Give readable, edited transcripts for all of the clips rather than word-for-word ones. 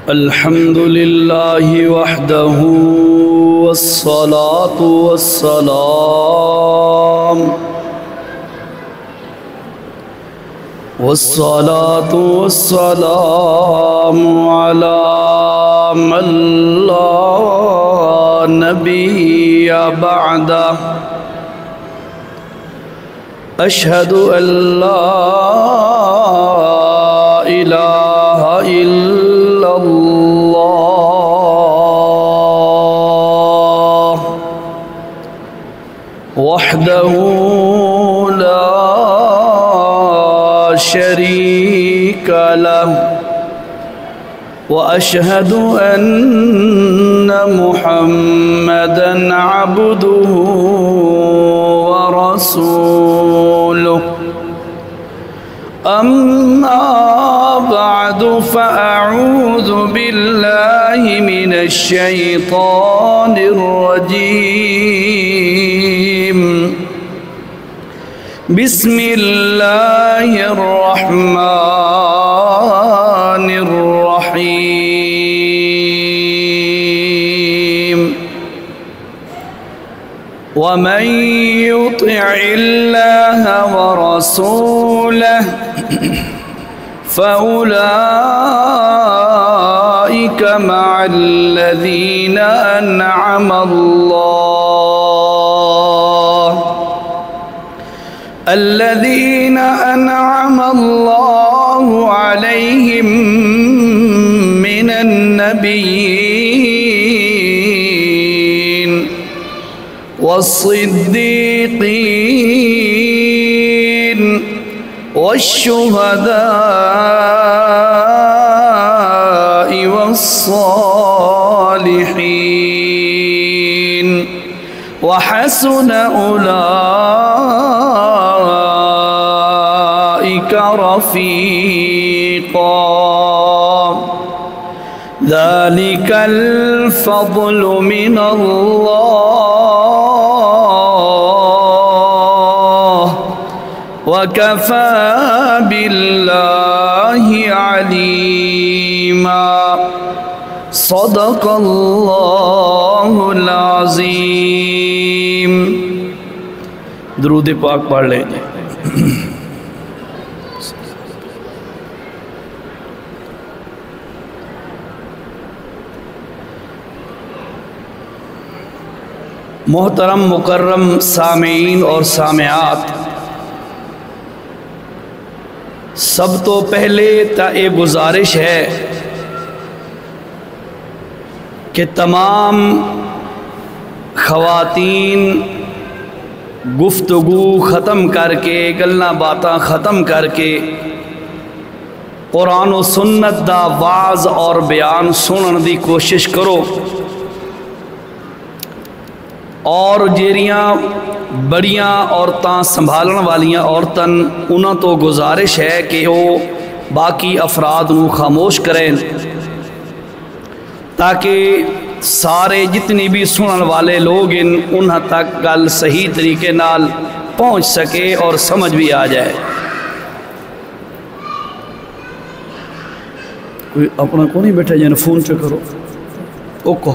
الحمد لله وحده والصلاة والسلام على من لا نبي بعده أشهد أن لا إله إلا الله وحده لا شريك له وأشهد أن محمدًا عبده ورسوله أما بعد فأعوذ بالله من الشيطان الرجيم بسم الله الرحمن الرحيم ومن يطع الله ورسوله فأولئك مع الذين أنعم الله عليهم من النبيين والصديقين والشهداء والصالحين وحسن أولئك رفيقا ذلك الفضل من الله وكفى بالله عليما صدق الله العظيم درود پاک پڑھ لیں محترم مکرم سامعین اور سامعات، سب تو پہلے یہ گزارش ہے کہ تمام خواتین گفتگو ختم کر کے گلاں باتاں ختم کر کے قرآن و سنت دا واز اور بیان سنن دی کوشش کرو، اور جیریاں بڑیاں عورتاں سنبھالن والیاں عورتاں انہاں تو گزارش ہے کہ وہ باقی افراد نو خاموش کریں تاکہ سارے جتنی بھی سنن والے لوگ انہاں تک گل صحیح طریقے نال پہنچ سکے اور سمجھ بھی آ جائے۔ کوئی اپنا کو نہیں بیٹھا جانا فون چو کرو او کو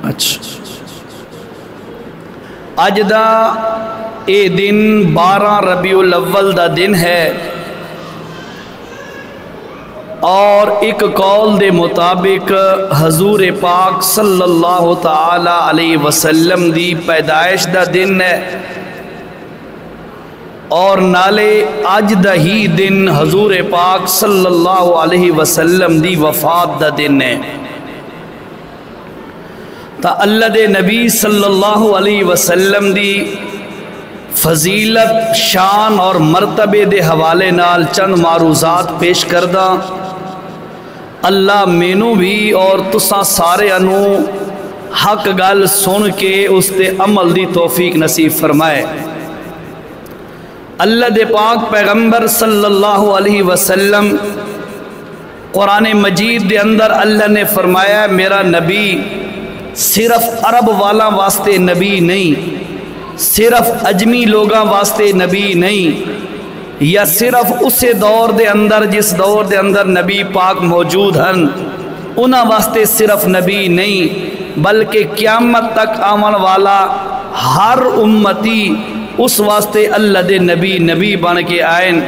اچھا اج دا اے دن 12 ربیع الاول دا دن ہے، اور ایک قول دے مطابق حضور پاک صلی اللہ تعالی علیہ وسلم دی پیدائش دا دن ہے، اور نالے اج دا ہی دن حضور پاک صلی اللہ علیہ وسلم دی وفات دا دن ہے۔ تا اللہ دے نبی صلی اللہ علیہ وسلم دی فضیلت، شان اور مرتبے دے حوالے نال چند معروضات پیش کردہ، اللہ مینوں بھی اور تساں سارے انو حق گل سن کے اس تے عمل دی توفیق نصیب فرمائے۔ اللہ دے پاک پیغمبر صلی اللہ علیہ وسلم قرآن مجید دے اندر اللہ نے فرمایا میرا نبی صرف عرب والا واسطے نبی نہیں، صرف اجمی لوگاں واسطے نبی نہیں، یا صرف اسے دور دے اندر جس دور دے اندر نبی پاک موجود ہیں انہاں واسطے صرف نبی نہیں، بلکہ قیامت تک آمن والا ہر امتی اس واسطے اللہ دے نبی نبی بن کے آئیں،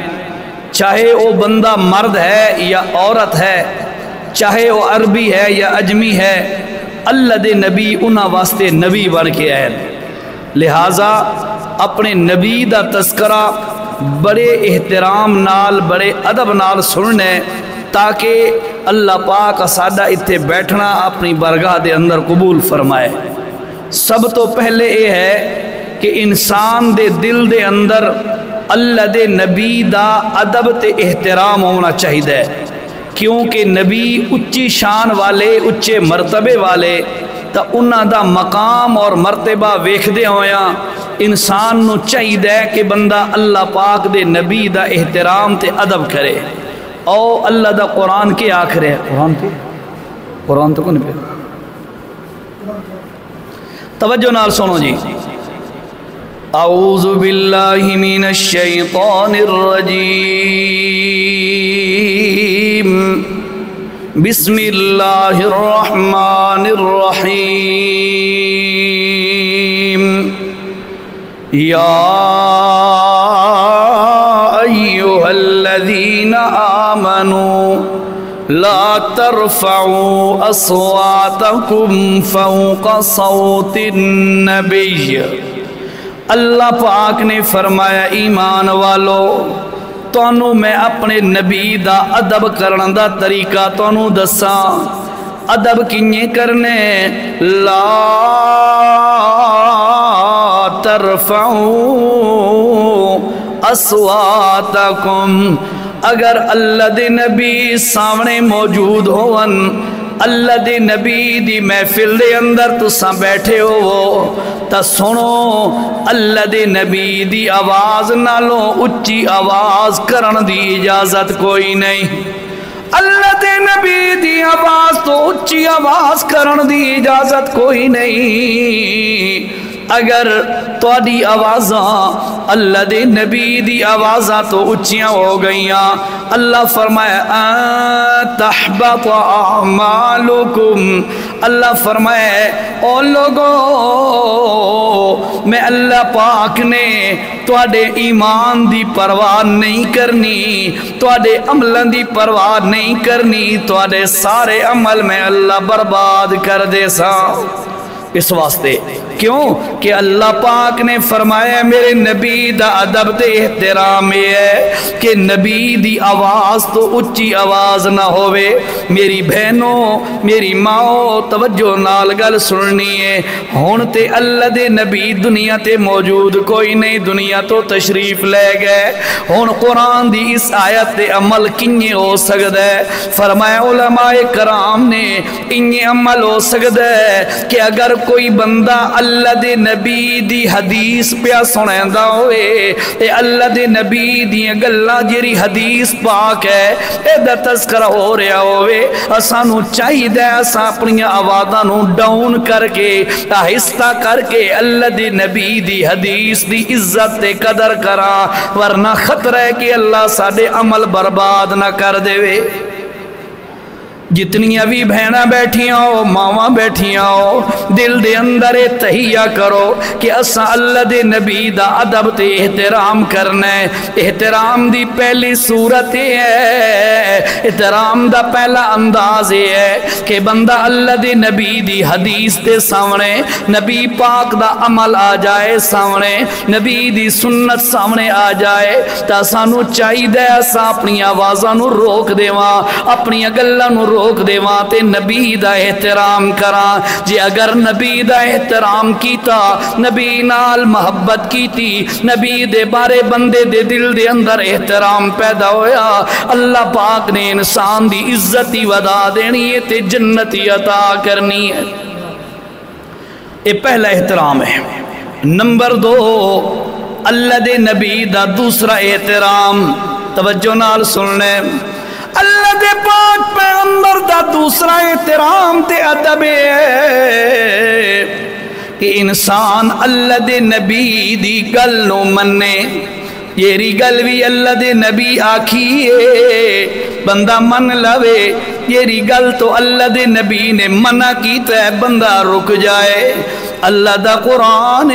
چاہے وہ بندہ مرد ہے یا عورت ہے، چاہے وہ عربی ہے یا اجمی ہے، اللہ دے نبی انہاں واسطے نبی بن کے آئیں۔ لہٰذا اپنے نبی دا تذکرہ بڑے احترام نال بڑے ادب نال سننے تاکہ اللہ پاک ساڈا اتھے بیٹھنا اپنی برگاہ دے اندر قبول فرمائے۔ سب تو پہلے یہ ہے کہ انسان دے دل دے اندر اللہ دے نبی دا ادب تے احترام ہونا چاہیے، کیونکہ نبی اچھی شان والے اچھے مرتبے والے تا انہاں دا مقام اور مرتبہ ویکھدے ہویا انسان نو چاہیے کہ بندہ اللہ پاک دے نبی دا احترام تے ادب کرے۔ او اللہ دا قرآن کے آخر ہے، قرآن تو کون پہ توجہ نال سنو جی۔ اعوذ باللہ من الشیطان الرجیم، بسم اللہ الرحمن الرحیم، یا ایہا الذین آمنوا لا ترفعوا اصواتکم فوق صوت النبی۔ اللہ پاک نے فرمایا ایمان والو تانوں میں اپنے نبی دا ادب کرن دا طریقہ تانوں دساں۔ ادب کینے کرنے؟ لا ترفعوا اصواتکم، اگر اللہ دے نبی سامنے موجود ہون، اللہ دے نبی دی محفل دے اندر تساں بیٹھے ہو تا سنو اللہ دے نبی دی آواز نالوں اچھی آواز کرن دی اجازت کوئی نہیں۔ اللہ دے نبی دی آواز تو اچھی آواز کرن دی اجازت کوئی نہیں۔ اگر تواڈی آوازاں اللہ دے نبی دی آوازاں تو اچھیاں ہو گئیاں، اللہ فرمایا تحبط اعمالکم، اللہ فرمایا او لوگو میں اللہ پاک نے تواڈے ایمان دی پرواہ نہیں کرنی، تواڈے عملاں دی پرواہ نہیں کرنی، تواڈے سارے عمل میں اللہ برباد کر دے سا۔ اس واسطے کیوں کہ اللہ پاک نے فرمایا میرے نبی دا ادب تے احترام یہ ہے کہ نبی دی آواز تو اچھی آواز نہ ہوئے۔ میری بہنوں میری ماں توجہ نال گل سننی ہے، ہون تے اللہ دے نبی دنیا تے موجود کوئی نہیں، دنیا تو تشریف لے گئے، ہون قرآن دی اس آیت تے عمل کنیے ہو سکتا ہے؟ فرمایا علماء کرام نے انہیں عمل ہو سکتا ہے کہ اگر کوئی بندہ اللہ دے نبی دی حدیث پیا سنیندا ہوئے، اے اللہ دے نبی دی گلاں جیری حدیث پاک ہے اے دا تذکرہ ہو رہا ہوئے، اسانو چاہیے اساں اپنی آوازاں نو ڈاؤن کر کے آہستہ کر کے اللہ دے نبی دی حدیث دی عزت تے قدر کراں، ورنہ خطرہ ہے کہ اللہ ساڈے عمل برباد نہ کر دے۔ جتنی بھی بہناں بیٹھیاں ہو ماواں بیٹھیاں ہو دل دے اندر تہیہ کرو کہ اساں اللہ دے نبی دا ادب تے احترام کرنا ہے۔ احترام دی پہلی صورت ہے، احترام دا پہلا انداز ہے کہ بندہ اللہ دے نبی دی حدیث تے سامنے، نبی پاک دا عمل آ جائے سامنے، نبی دی سنت سامنے آ جائے تا سانو چاہیے اساں اپنی آوازاں نو روک دیواں، اپنی گلاں نو روک دیواں تے نبی دا احترام کراں۔ جے اگر نبی دا احترام کیتا، نبی نال محبت کیتی، نبی دے بارے بندے دے دل دے اندر احترام پیدا ہویا، اللہ پاک نے انسان دی عزتی ودا دینی ہے تے جنتی عطا کرنی ہے۔ یہ پہلا احترام ہے۔ نمبر 2، اللہ دے نبی دا دوسرا احترام توجہ نال سننے اللہ دے پاک پیغمبر دا دوسرا احترام تے ادب ہے کہ انسان اللہ دے نبی دی گل نو منے یہی گل بھی اللہ دے نبی آکھیے بندہ من لوے یہی گل تو اللہ دے نبی نے منع کیتا ہے بندہ رک جائے اللہ دا قرآن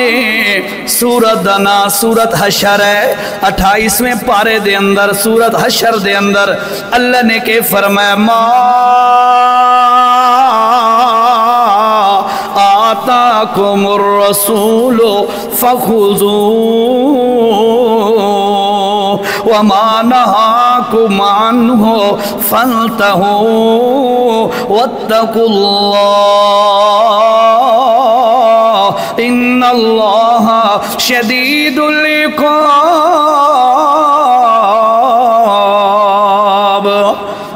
سورت دنا سورت حشر ہے 28ویں پارے دے اندر سورت حشر دے اندر اللہ نے کہ فرمایا ما آتاکم الرسول فخذوه وما نهاكم عنه فانتهوا واتقوا الله ان الله شديد العقاب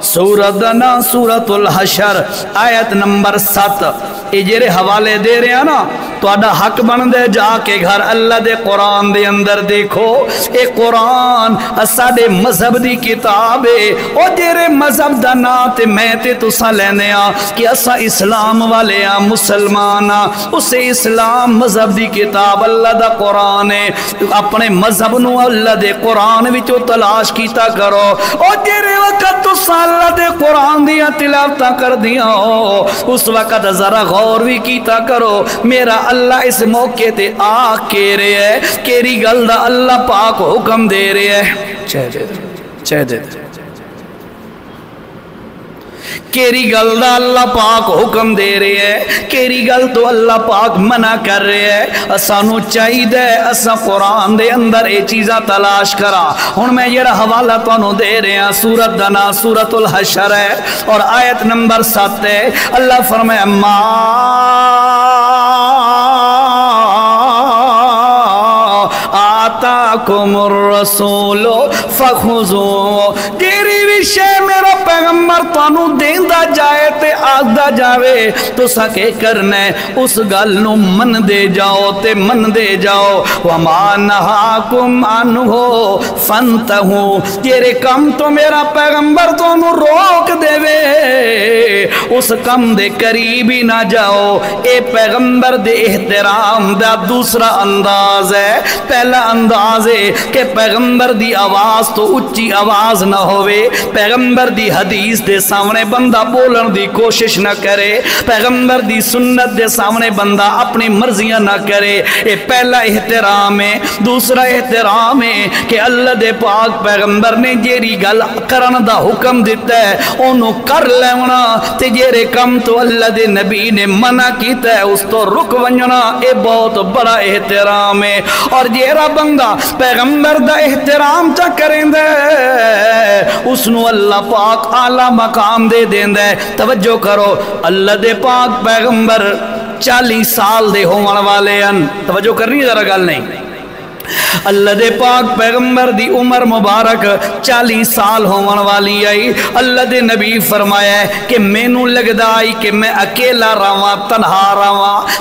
سورت دنا سورت الحشر آیت نمبر 7 یہ جیرے حوالے دے رہے ہیں نا تو آڈا حق بن دے جا کے گھر اللہ دے قرآن دے اندر دیکھو اے قرآن اساڑے مذہب دی کتاب ہے او جیرے مذہب دا نا تے میں تے تسا لینے آ کہ اسا اسلام والے آ مسلمان آ اسے اسلام مذہب دی کتاب اللہ دا قرآن ہے اپنے مذہب نو اللہ دے قرآن وچو تلاش کیتا کرو او جیرے وقت تسا اللہ دے قرآن دیا تلاوتاں کر دیا ہو اس وقت ذرا غور بھی کیتا کرو میرا اللہ اس موقع تے کے رہے ہے کیری گل دا اللہ پاک حکم دے رہے ہے چاہ دے کیری گل دا اللہ پاک حکم دے رہے ہے کیری گل تو اللہ پاک منع کر رہے ہے اسانو چاہی دے اسا قرآن دے اندر اے چیزاں تلاش کرا ہن میں یہ حوالہ تانوں دے رہے ہیں سورت دنا سورت الحشر ہے اور آیت نمبر 7 ہے اللہ فرمائے ما آتاکم الرسول فخذو تیری وشے میرا پیغمبر تانو دیندہ جائے تے آدھا جاوے تو سکے کرنے اس گل نو من دے جاؤ تے من دے جاؤ وما نہاکم عنہو فانتہو تیرے کم تو میرا پیغمبر تانو روک دے وے اس کم دے قریبی نہ جاؤ اے پیغمبر دے احترام دا دوسرا انداز ہے پہلا انداز ہے کہ پیغمبر دی آواز تو اچھی آواز نہ ہوئے پیغمبر دی حدیث دے سامنے بندہ بولن دی کوشش نہ کرے پیغمبر دی سنت دے سامنے بندہ اپنی مرضیاں نہ کرے یہ پہلا احترام ہے دوسرا احترام ہے کہ اللہ دے پاک پیغمبر نے جیری گل کرن دا حکم دیتا ہے انہوں کر لیونا تے جیرے کم تو اللہ دے نبی نے منع کیتا ہے اس تو رک ونجنا اے بہت بڑا احترام ہے اور جیرا بندہ پیغمبر دا احترام چا کریں دے اس نو اللہ پاک اعلیٰ مقام دے دیں دے توجہ کرو اللہ دے پاک پیغمبر 40 سال دے ہونے والے ہیں توجہ کرنی ذرا گل نہیں اللہ دے پاک پیغمبر دی عمر مبارک 40 سال ہونے والی آئی اللہ دے نبی فرمایا ہے کہ میں نو لگدا آئی کہ میں اکیلا رہواں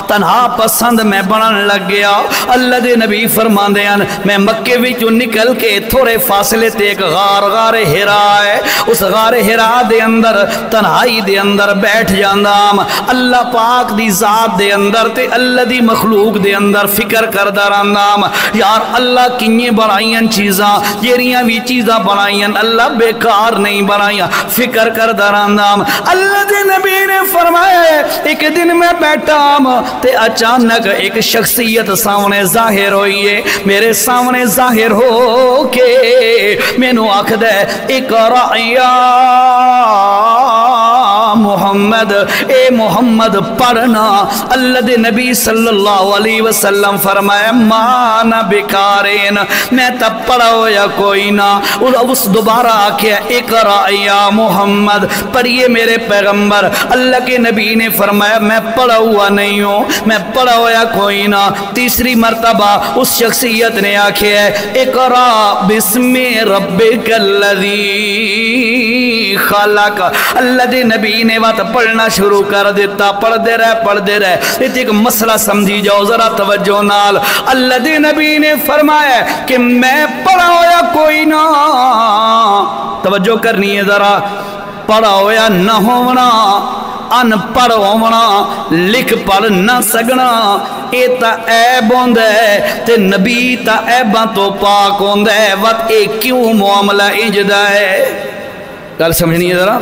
تنہا پسند میں بنن لگ گیا اللہ دے نبی فرماندے ہیں میں مکے وچوں نکل کے تھوڑے فاصلے تے ایک غار ہرا ہے اس غار ہرا دے اندر تنہائی دے اندر بیٹھ جاندام اللہ پاک دی ذات دے اندر تے اللہ دی مخلوق دے اندر فکر کردہ راندام یار اللہ کنیے بنائیں چیزاں جیریاں بھی چیزاں بنائیں اللہ بیکار نہیں بنائیں فکر کر دراندام اللہ دے نبی نے فرمایا ایک دن میں بیٹھا تے اچانک ایک شخصیت سامنے ظاہر ہوئی ہے میرے سامنے ظاہر ہو کے میں نو آخد ہے اقرأ یا محمد اے محمد پڑھنا اللہ دے نبی صلی اللہ علیہ وسلم فرمایا مانا بکارین میں تب پڑھا ہو یا کوئی نہ اس دوبارہ آکھیا اقرأ یا محمد پڑھئے میرے پیغمبر اللہ کے نبی نے فرمایا میں پڑھا ہوا نہیں ہوں میں پڑھا ہو یا کوئی نہ تیسری مرتبہ اس شخصیت نے آکھیا اقرأ بسم ربک الذی خلق اللہ دے نبی نے وقت پڑھنا شروع کر دیتا. پڑھتے رہے. ایک مسئلہ سمجھی جاؤ ذرا توجہ نال. اللہ دے نبی نے فرمایا کہ میں پڑھا ہویا کوئی نہ, توجہ کرنی ہے ذرا, پڑھا ہویا نہ ہونا, ان پڑھ ہونا, لکھ پڑھ نہ سکنا, اے تا عیب ہوندا ہے تے نبی تا عیباں تو پاک ہوندا ہے. وقت اے کیوں معاملہ انجدا ہے؟ گل سمجھنی ہے ذرا.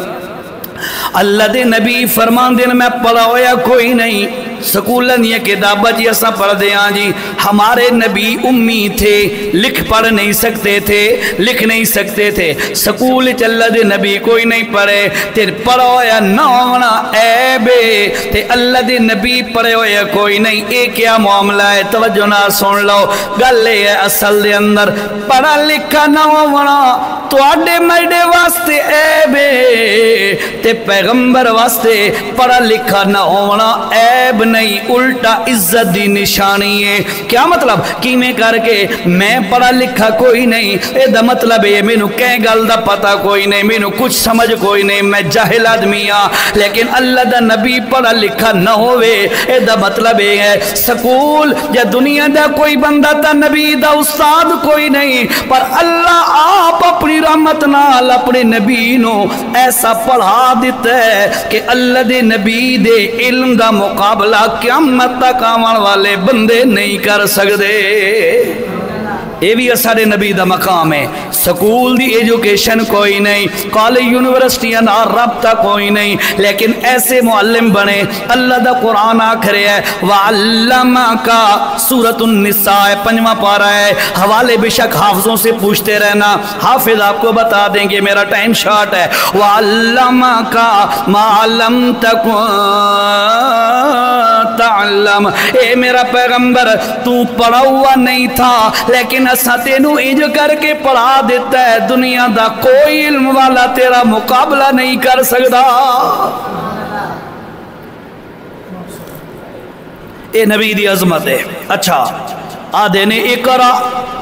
اللہ دے نبی فرمان دین میں پڑھا ہویا کوئی نہیں. سکولن یہ کتابہ جی ایسا پڑھ دے ہاں جی, ہمارے نبی امی تھے, لکھ پڑھ نہیں سکتے تھے, لکھ نہیں سکتے تھے. سکول اللہ دے نبی کوئی نہیں پڑھے تے پڑھا ہویا نہ ہونا عیبے تے اللہ دے نبی پڑھے ہویا کوئی نہیں. اے کیا معاملہ ہے؟ توجہ نہ سن لو. گل ہے اصل دے اندر پڑھا لکھا نہ ہونا تو آڈے میڈے واسطے عیبے تے پیغمبر واسطے پڑھا لکھا نہ ہونا عیب نہیں, الٹا عزت دی نشانی ہے. کیا مطلب؟ کیویں کر کے میں پڑھا لکھا کوئی نہیں, اے دا مطلب ہے مینوں کہیں گل دا پتہ کوئی نہیں, مینوں کچھ سمجھ کوئی نہیں, میں جاہل آدمی ہاں. لیکن اللہ دا نبی پڑھا لکھا نہ ہوئے, اے دا مطلب ہے سکول یا دنیا دا کوئی بندہ تا نبی دا استاد کوئی نہیں, پر اللہ آپ اپنی رحمت نال اپنے نبی نو ایسا پڑھا دیتا ہے کہ اللہ دے نبی دے علم دا مقابلہ قیامت تک آون والے بندے نہیں کر سکتے. یہ بھی سارے نبی دا مقام ہے. سکول دی ایجوکیشن کوئی نہیں, کالج یونیورسٹیاں نہ رابطہ کوئی نہیں, لیکن ایسے معلم بنے. اللہ دا قرآن آکھ رہے ہے وَعَلَّمَكَ سورۃ النساء 5واں پارہ ہے. حوالے بے شک حافظوں سے پوچھتے رہنا, حافظ آپ کو بتا دیں گے, میرا ٹائم شارٹ ہے. وَعَلَّمَكَ مَا لَمْ تَكُنْ تعلم, اے میرا پیغمبر تو پڑھا ہوا نہیں تھا لیکن اساں تینوں انج کر کے پڑھا دیتا ہے, دنیا دا کوئی علم والا تیرا مقابلہ نہیں کر سکتا. اے نبی دی عظمت ہے. اچھا آدھے نے اقرا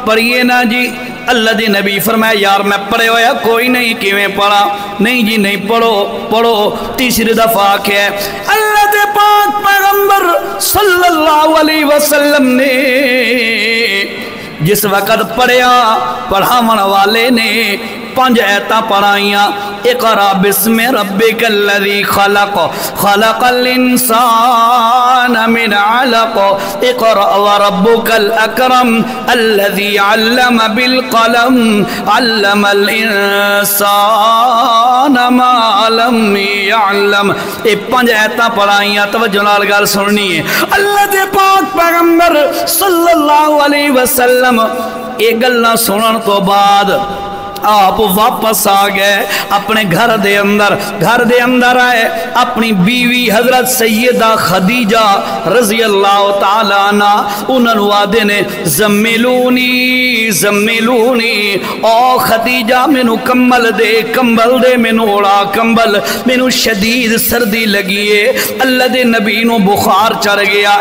پڑھیے نا جی. اللہ دی نبی فرمایا یار میں پڑھے ہویا کوئی نہیں, کیویں پڑھا؟ نہیں جی نہیں, پڑھو. تیسری دفعہ کیا ہے اللہ دے پاک پیغمبر صلی اللہ علیہ وسلم نے جس وقت پڑھیا, پڑھاون والے نے 5 آیتاں پڑھائیاں. اقرا بسم ربک الذی خلق, خلق الانسان من علق, اقرا وربک الاکرم الذی علم بالقلم, علم الانسان ما لم یعلم. یہ 5 آیتاں پڑھائیاں. توجہ نال گل سننی ہے. اللہ دے پاک پیغمبر صلی اللہ علیہ وسلم یہ گلاں سنن تو بعد آپ واپس آ گئے اپنے گھر دے اندر آئے. اپنی بیوی حضرت سیدہ خدیجہ رضی اللہ تعالیٰ عنہ انہوں نے آدھے نے زمیلونی او خدیجہ مینو کمبل دے مینو اڑا کمبل, مینو شدید سردی لگیے. اللہ دے نبی نو بخار چڑھ گیا.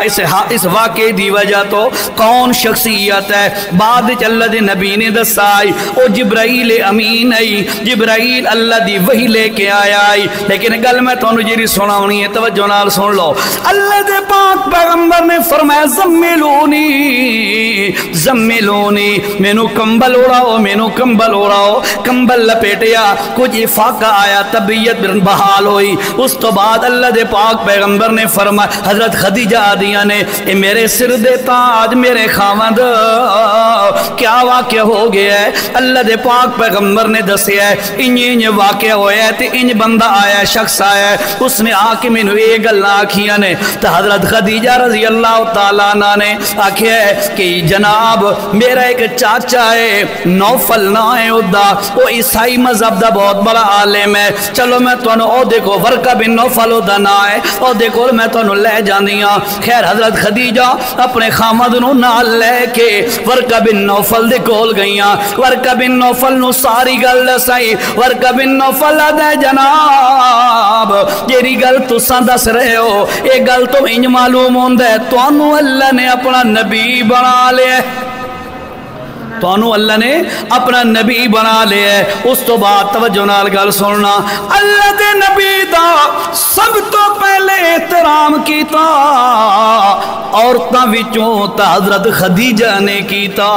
اس واقعے دی وجہ تو کون شخصیت ہے بعد اللہ دے نبی نے دسائی, او جبرائیل امین آئی. جبرائیل اللہ دی وحی لے کے آیا آئی. لیکن گل میں تو جی سناونی ہے, توجہ نال سن لو. اللہ دے پاک پیغمبر نے فرمایا زمیلونی, مینو کمبل اڑاؤ. کمبل لپیٹیا, کچھ افاقہ آیا, طبیعت بحال ہوئی. اس تو بعد اللہ دے پاک پیغمبر نے فرمایا, حضرت خدیجہ آدیاں نے اے میرے سر دے تاج میرے خاوند کیا واقعہ ہو گیا ہے؟ اللہ دے پاک پیغمبر نے دسیا ہے انج واقعہ ہویا ہے تے انج بندہ آیا, شخص آیا, اس نے آ کے مینوں یہ گلاں آکھیاں نے. تے حضرت خدیجہ رضی اللہ تعالیٰ عنہ نے آکھیا ہے کہ جناب میرا ایک چاچا ہے, نوفل نہ ہے ادا, وہ عیسائی مذہب دا بہت بڑا عالم ہے. چلو میں تانوں او دیکھو ورقہ بن نوفل دا نا ہے, او دیکھو میں تانوں لے جاندی ہاں. خیر حضرت خدیجہ اپنے خامد نو نال لے کے ورقہ بن نوفل دے کول گئیاں. ورقہ بن نوفل نو ساری گل دسائی. ورقہ بن نوفل دے جناب جیری گل تساں دس رہے ہو یہ گل تو انج معلوم ہوندا ہے تانوں اللہ نے اپنا نبی بنا لیا. تو اللہ نے اپنا نبی بنا لیا ہے۔ اس تو بعد توجہ نال گل سننا، اللہ دے نبی دا سب تو پہلے احترام کیتا عورتاں وچوں تا حضرت خدیجہ نے کیتا۔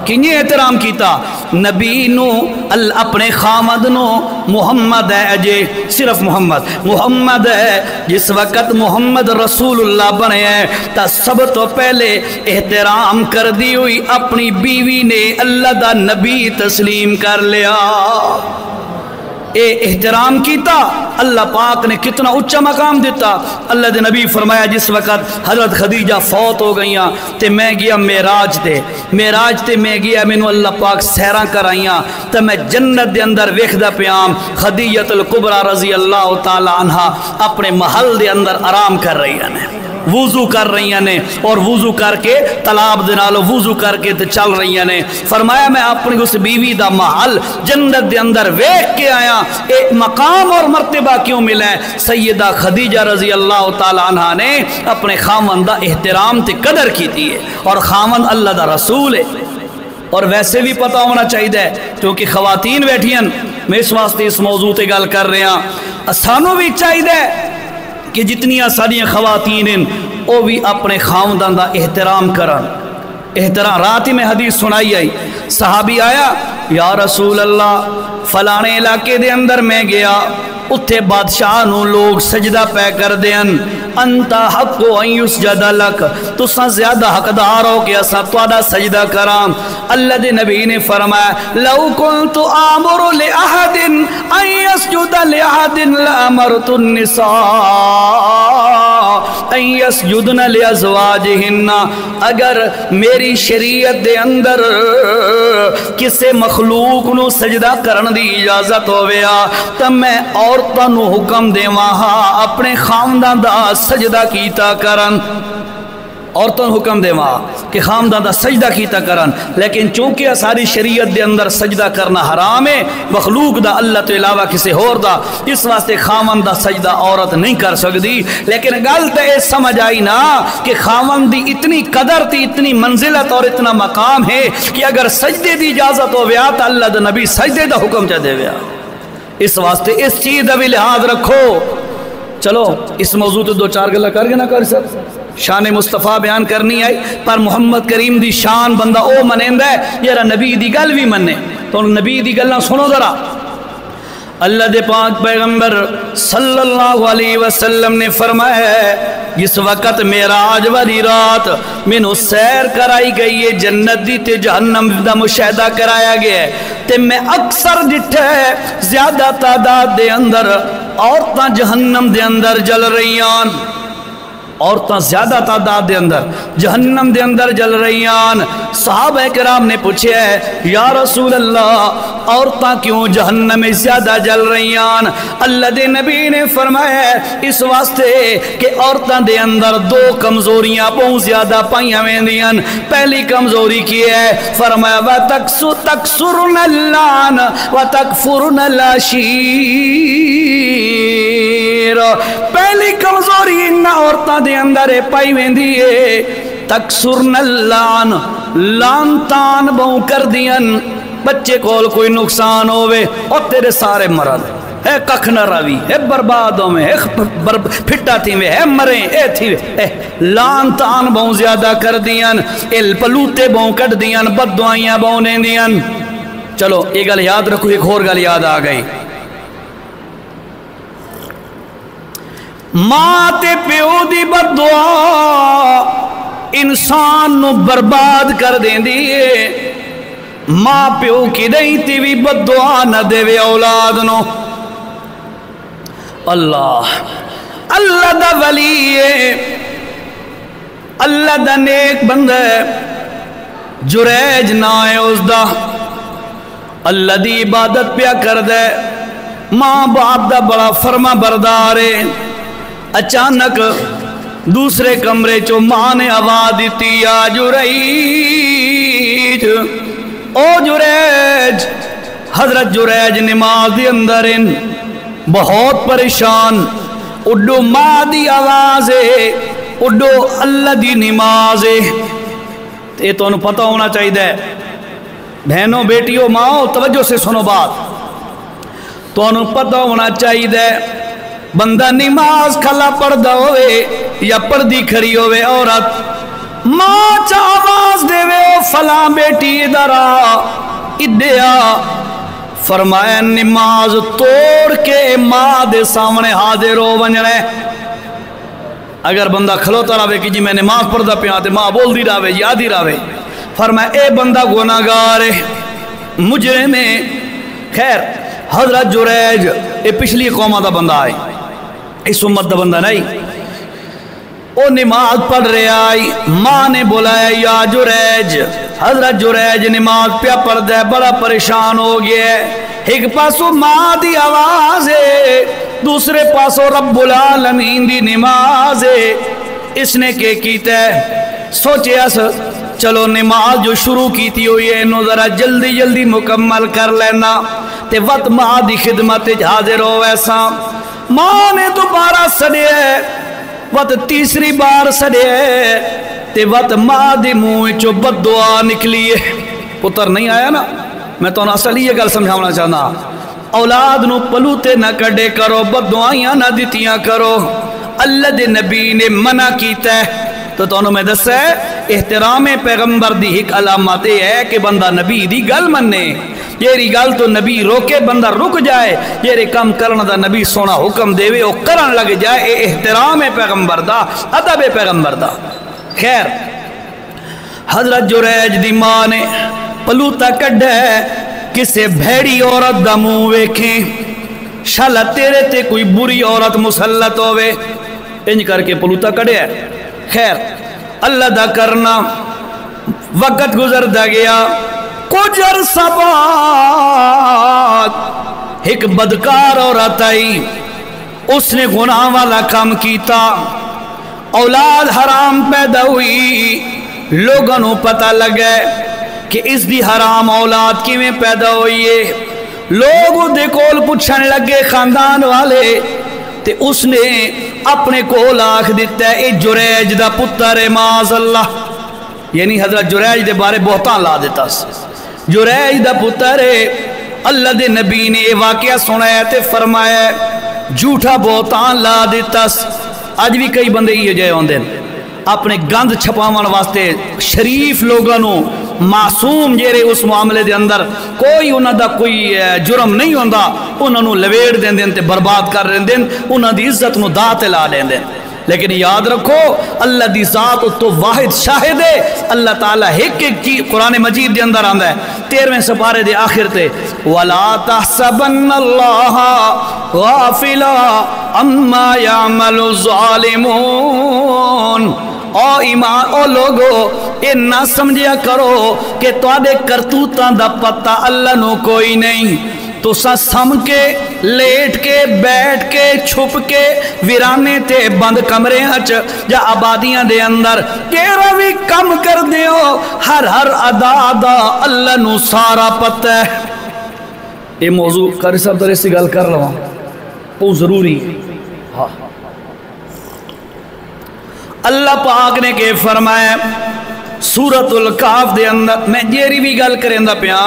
کنہیں احترام کیتا؟ نبی نو اپنے خامد نو محمد ہے اجے صرف محمد ہے، جس وقت محمد رسول اللہ بنے ہیں تا سب تو پہلے احترام کر دی ہوئی اپنی بیوی نے اللہ دا نبی تسلیم کر لیا۔ اے احترام کیتا، اللہ پاک نے کتنا اچھا مقام دیتا۔ اللہ دے نبی فرمایا جس وقت حضرت خدیجہ فوت ہو گئیاں تے میں گیا معراج تے میں گیا، مینوں اللہ پاک سیراں کرائیاں تے میں جنت دے اندر ویکھدا پیام خدیجہ الکبریٰ رضی اللہ تعالی عنہا اپنے محل دے اندر آرام کر رہی ہیں، وضو کر رہی ہیں اور وضو کر کے تالاب دے نال وضو کر کے تے چل رہی ہیں۔ فرمایا میں اپنی اس بیوی دا محل جنت دے اندر ویکھ کے آیا، ایک مقام اور مرتبہ کیوں ملا ہے؟ سیدہ خدیجہ رضی اللہ تعالی عنہا نے اپنے خامن دا احترام تے قدر کی ہے، اور خامن اللہ دا رسول ہے۔ اور ویسے بھی پتہ ہونا چاہیے کیونکہ خواتین بیٹھی ہیں، میں اس واسطے اس موضوع تے گل کر رہا ہاں، سانوں بھی چاہیے کہ جتنی ساری خواتین ہیں وہ بھی اپنے خاوندان دا احترام کرن۔ احترام رات ہی میں حدیث سنائی آئی، صحابی آیا یا رسول اللہ فلانے علاقے دے اندر میں گیا، اتھے بادشاہ نو لوگ سجدہ پہ کر دین، انتا حق و ان یسجد لک، تساں زیادہ حقدار ہو کہ اساں تہاڈا سجدہ کرام۔ اللہ دے نبی نے فرمایا لو کنت آمر لأحد ان یسجد لأحد لامرت النساء ان یسجدن لازواجہن، اگر میری شریعت دے اندر کسے مخلوق نو سجدہ کرن دی اجازت ہویا تو میں عورتاں نو حکم دیواں اپنے خاوندان دا سجدہ کیتا کرن، عورتوں حکم دیواں کہ خاوندان دا سجدہ کیتا کرن، لیکن چونکہ ساری شریعت دے اندر سجدہ کرنا حرام ہے مخلوق دا اللہ تو علاوہ کسی اور دا، اس واسطے خاوند دا سجدہ عورت نہیں کر سکتی۔ لیکن گل تے سمجھ آئی نا کہ خاوند دی اتنی قدر تھی، اتنی منزلت اور اتنا مقام ہے کہ اگر سجدے دی اجازت ہو ویا تو اللہ دا نبی سجدے دا حکم چا دے ویا۔ اس واسطے اس چیز دا بھی لحاظ رکھو۔ چلو اس موضوع تو دو چار گلہ کر گے نہ کر سب، شان مصطفیٰ بیان کرنی آئی پر محمد کریم دی شان بندہ او منیندہ ہے یارا نبی دی گل بھی مننے، تو نبی دی گل نہ سنو ذرا۔ اللہ دے پاک پیغمبر صلی اللہ علیہ وسلم نے فرمایا ہے جس وقت معراج والی رات مینوں سیر کرائی گئی ہے جنت دی تے جہنم دا مشاہدہ کرایا گیا ہے تے میں اکثر ڈٹھا ہے زیادہ تعداد دے اندر عورتاں جہنم دے اندر جل رہیاں، عورتاں زیادہ تعداد دے اندر جہنم دے اندر جل رہیاں۔ صحابہ کرام نے پوچھا ہے یا رسول اللہ عورتاں کیوں جہنم میں زیادہ جل رہیاں؟ اللہ دے نبی نے فرمایا ہے اس واسطے کہ عورتاں دے اندر دو کمزوریاں بہت زیادہ پائیاں ویندیاں۔ پہلی کمزوری کی ہے فرمایا وَتَكْسُرُنَ اللَّعْنَ وَتَكْفُرُنَ الْعَشِيرَ، پہلی کمزوری ان عورتاں دے اندر پائی ویندی ہے تکسرن اللعن، لانتان بہوں کر دیاں، بچے کول کوئی نقصان ہوئے اور تیرے سارے مرد ہے ککھ نہ روی ہے بربادوں میں ہے پھٹا تھی میں ہے مریں اے تھی لانتان بہوں زیادہ کر دیاں، پلوتے بہوں کٹ دیاں، بد دعائیاں بہوں نے دیاں۔ چلو ایک گل یاد رکھو، ایک اور گل یاد آ گئی، ماں تے پیو دی بد دعا انسان نو برباد کر دین دیئے، ماں پیو کی دئی تی بھی بد دعا نہ دے وے اولاد نو۔ اللہ دا ولی ہے، اللہ دا نیک بندہ ہے، جریج نہ ہے اس دا، اللہ دی عبادت پیا کر دے، ماں باپ دا بڑا فرما بردار ہے۔ اچانک دوسرے کمرے چو ماں نے آواز دیتی یا جریج، او جریج۔ حضرت جریج نماز دی اندر ان بہت پریشان، اڈو ماں دی آواز ہے، اڈو اللہ دی نماز ہے۔ یہ تو انہوں پتہ ہونا چاہیے بہنوں بیٹیوں ماں توجہ سے سنو بات، تو انہوں پتہ ہونا چاہیے بندہ نماز کھلا پڑھدا ہوئے یا پردی کھڑی ہوئے عورت ماں چا آواز دے وے او فلاں بیٹی ادھر آ ادھیا، فرمایا نماز توڑ کے ماں دے سامنے حاضر ہو ونجنے۔ اگر بندہ کھلوتا رہے کہ جی میں نماز پڑھدا پیا تے ماں بول دی رہے یاد ہی رہے، فرمایا اے بندہ گناہگار ہے مجرم ہے۔ خیر حضرت جریج اے پچھلی قومہ دا بندہ ہے، اس امت دا بندہ نہیں، او نماز پڑھ رہے آئی، ماں نے بولایا یا جریج۔ حضرت جریج نماز پیا پڑھ دے بڑا پریشان ہو گیا، ایک پاسو ماں دی آواز ہے دوسرے پاسو رب العالمین دی نماز ہے۔ اس نے کہ کیتا ہے سوچے اس چلو نماز جو شروع کیتی ہوئی ہے انہوں ذرا جلدی جلدی مکمل کر لینا تے وقت ماں دی خدمت حاضر ہو ایسا۔ ماں نے دوبارہ سڑے وقت تیسری بار سڑے تے وقت ماں دی منہ چو بد دعا نکلی ہے، پتر نہیں آیا نا۔ میں تو اصل یہ گل سمجھانا چاہنا، اولاد نو پلوتے نہ کڈے کرو، بد دعائیاں نہ دیتیاں کرو، اللہ دے نبی نے منع کیتا ہے۔ تو انہوں میں دس ہے احترام پیغمبر دی ایک علامت ہے کہ بندہ نبی دی گل مننے، جیری گل تو نبی روکے بندہ رک جائے، جیرے کم کرنا دا نبی سونا حکم دے وے او کرن لگ جائے، اے احترام پیغمبر دا، ادب پیغمبر دا۔ خیر حضرت جریج دی ماں نے پلوتا کڈا ہے کسے بھیڑی عورت دا منہ ویکھیں شالا تیرے تے کوئی بری عورت مسلط ہوئے، انج کر کے پلوتا کڈے ہے۔ خیر اللہ دا کرنا وقت گزر دا گیا، کچھ عرصہ بعد ایک بدکار عورت آئی، اس نے گناہ والا کام کیتا، اولاد حرام پیدا ہوئی، لوگوں پتہ لگے کہ اس دی حرام اولاد کی میں پیدا ہوئی ہے، لوگ دے کول پوچھنے لگے خاندان والے، تے اس نے اپنے کول آکھ دیتا ہے اے جریج دا پتر ہے معاذ اللہ، یعنی حضرت جریج دے بارے بہتان لا دیتا س، جریج دا پتر ہے۔ اللہ دے نبی نے یہ واقعہ سنایا تے فرمایا جھوٹا بہتان لا دیتا س۔ آج بھی کئی بندے یہ جائے ہوندے اپنے گند چھپاون واسطے شریف لوگوں معصوم جیرے اس معاملے دے اندر کوئی انہاں دا کوئی جرم نہیں ہوندا، انہاں نو لویڑ دین دین تے برباد کر رہن دین، انہاں دی عزت نو دات لا لین دین۔ لیکن یاد رکھو اللہ دی ذات تو واحد شاہد ہے، اللہ تعالیٰ ایک ایک چیز قرآن مجید دے اندر آندا ہے 13ویں سپارے دے آخر تے وَلَا تَحْسَبَنَّ اللَّهَ غَافِلًا عَمَّا يَعْمَلُ الظَّالِمُونَ۔ او ایمان او لوگو اے نہ سمجھیا کرو کہ تواڈے کرتوتاں دا پتہ اللہ نو کوئی نہیں، تو سم کے لیٹ کے بیٹھ کے چھپ کے ویرانے تے بند کمرے ہچ یا آبادیاں دے اندر کیرا بھی کم کر دیو، ہر ادا دا اللہ نو سارا پتہ ہے۔ یہ موضوع قاری صاحب در اسی گل کر رہا ہوں بہت ضروری ہاں۔ اللہ پاک نے کہ فرمایا سورۃ الکہف دے اندر، میں جیری بھی گل کریں دا پیا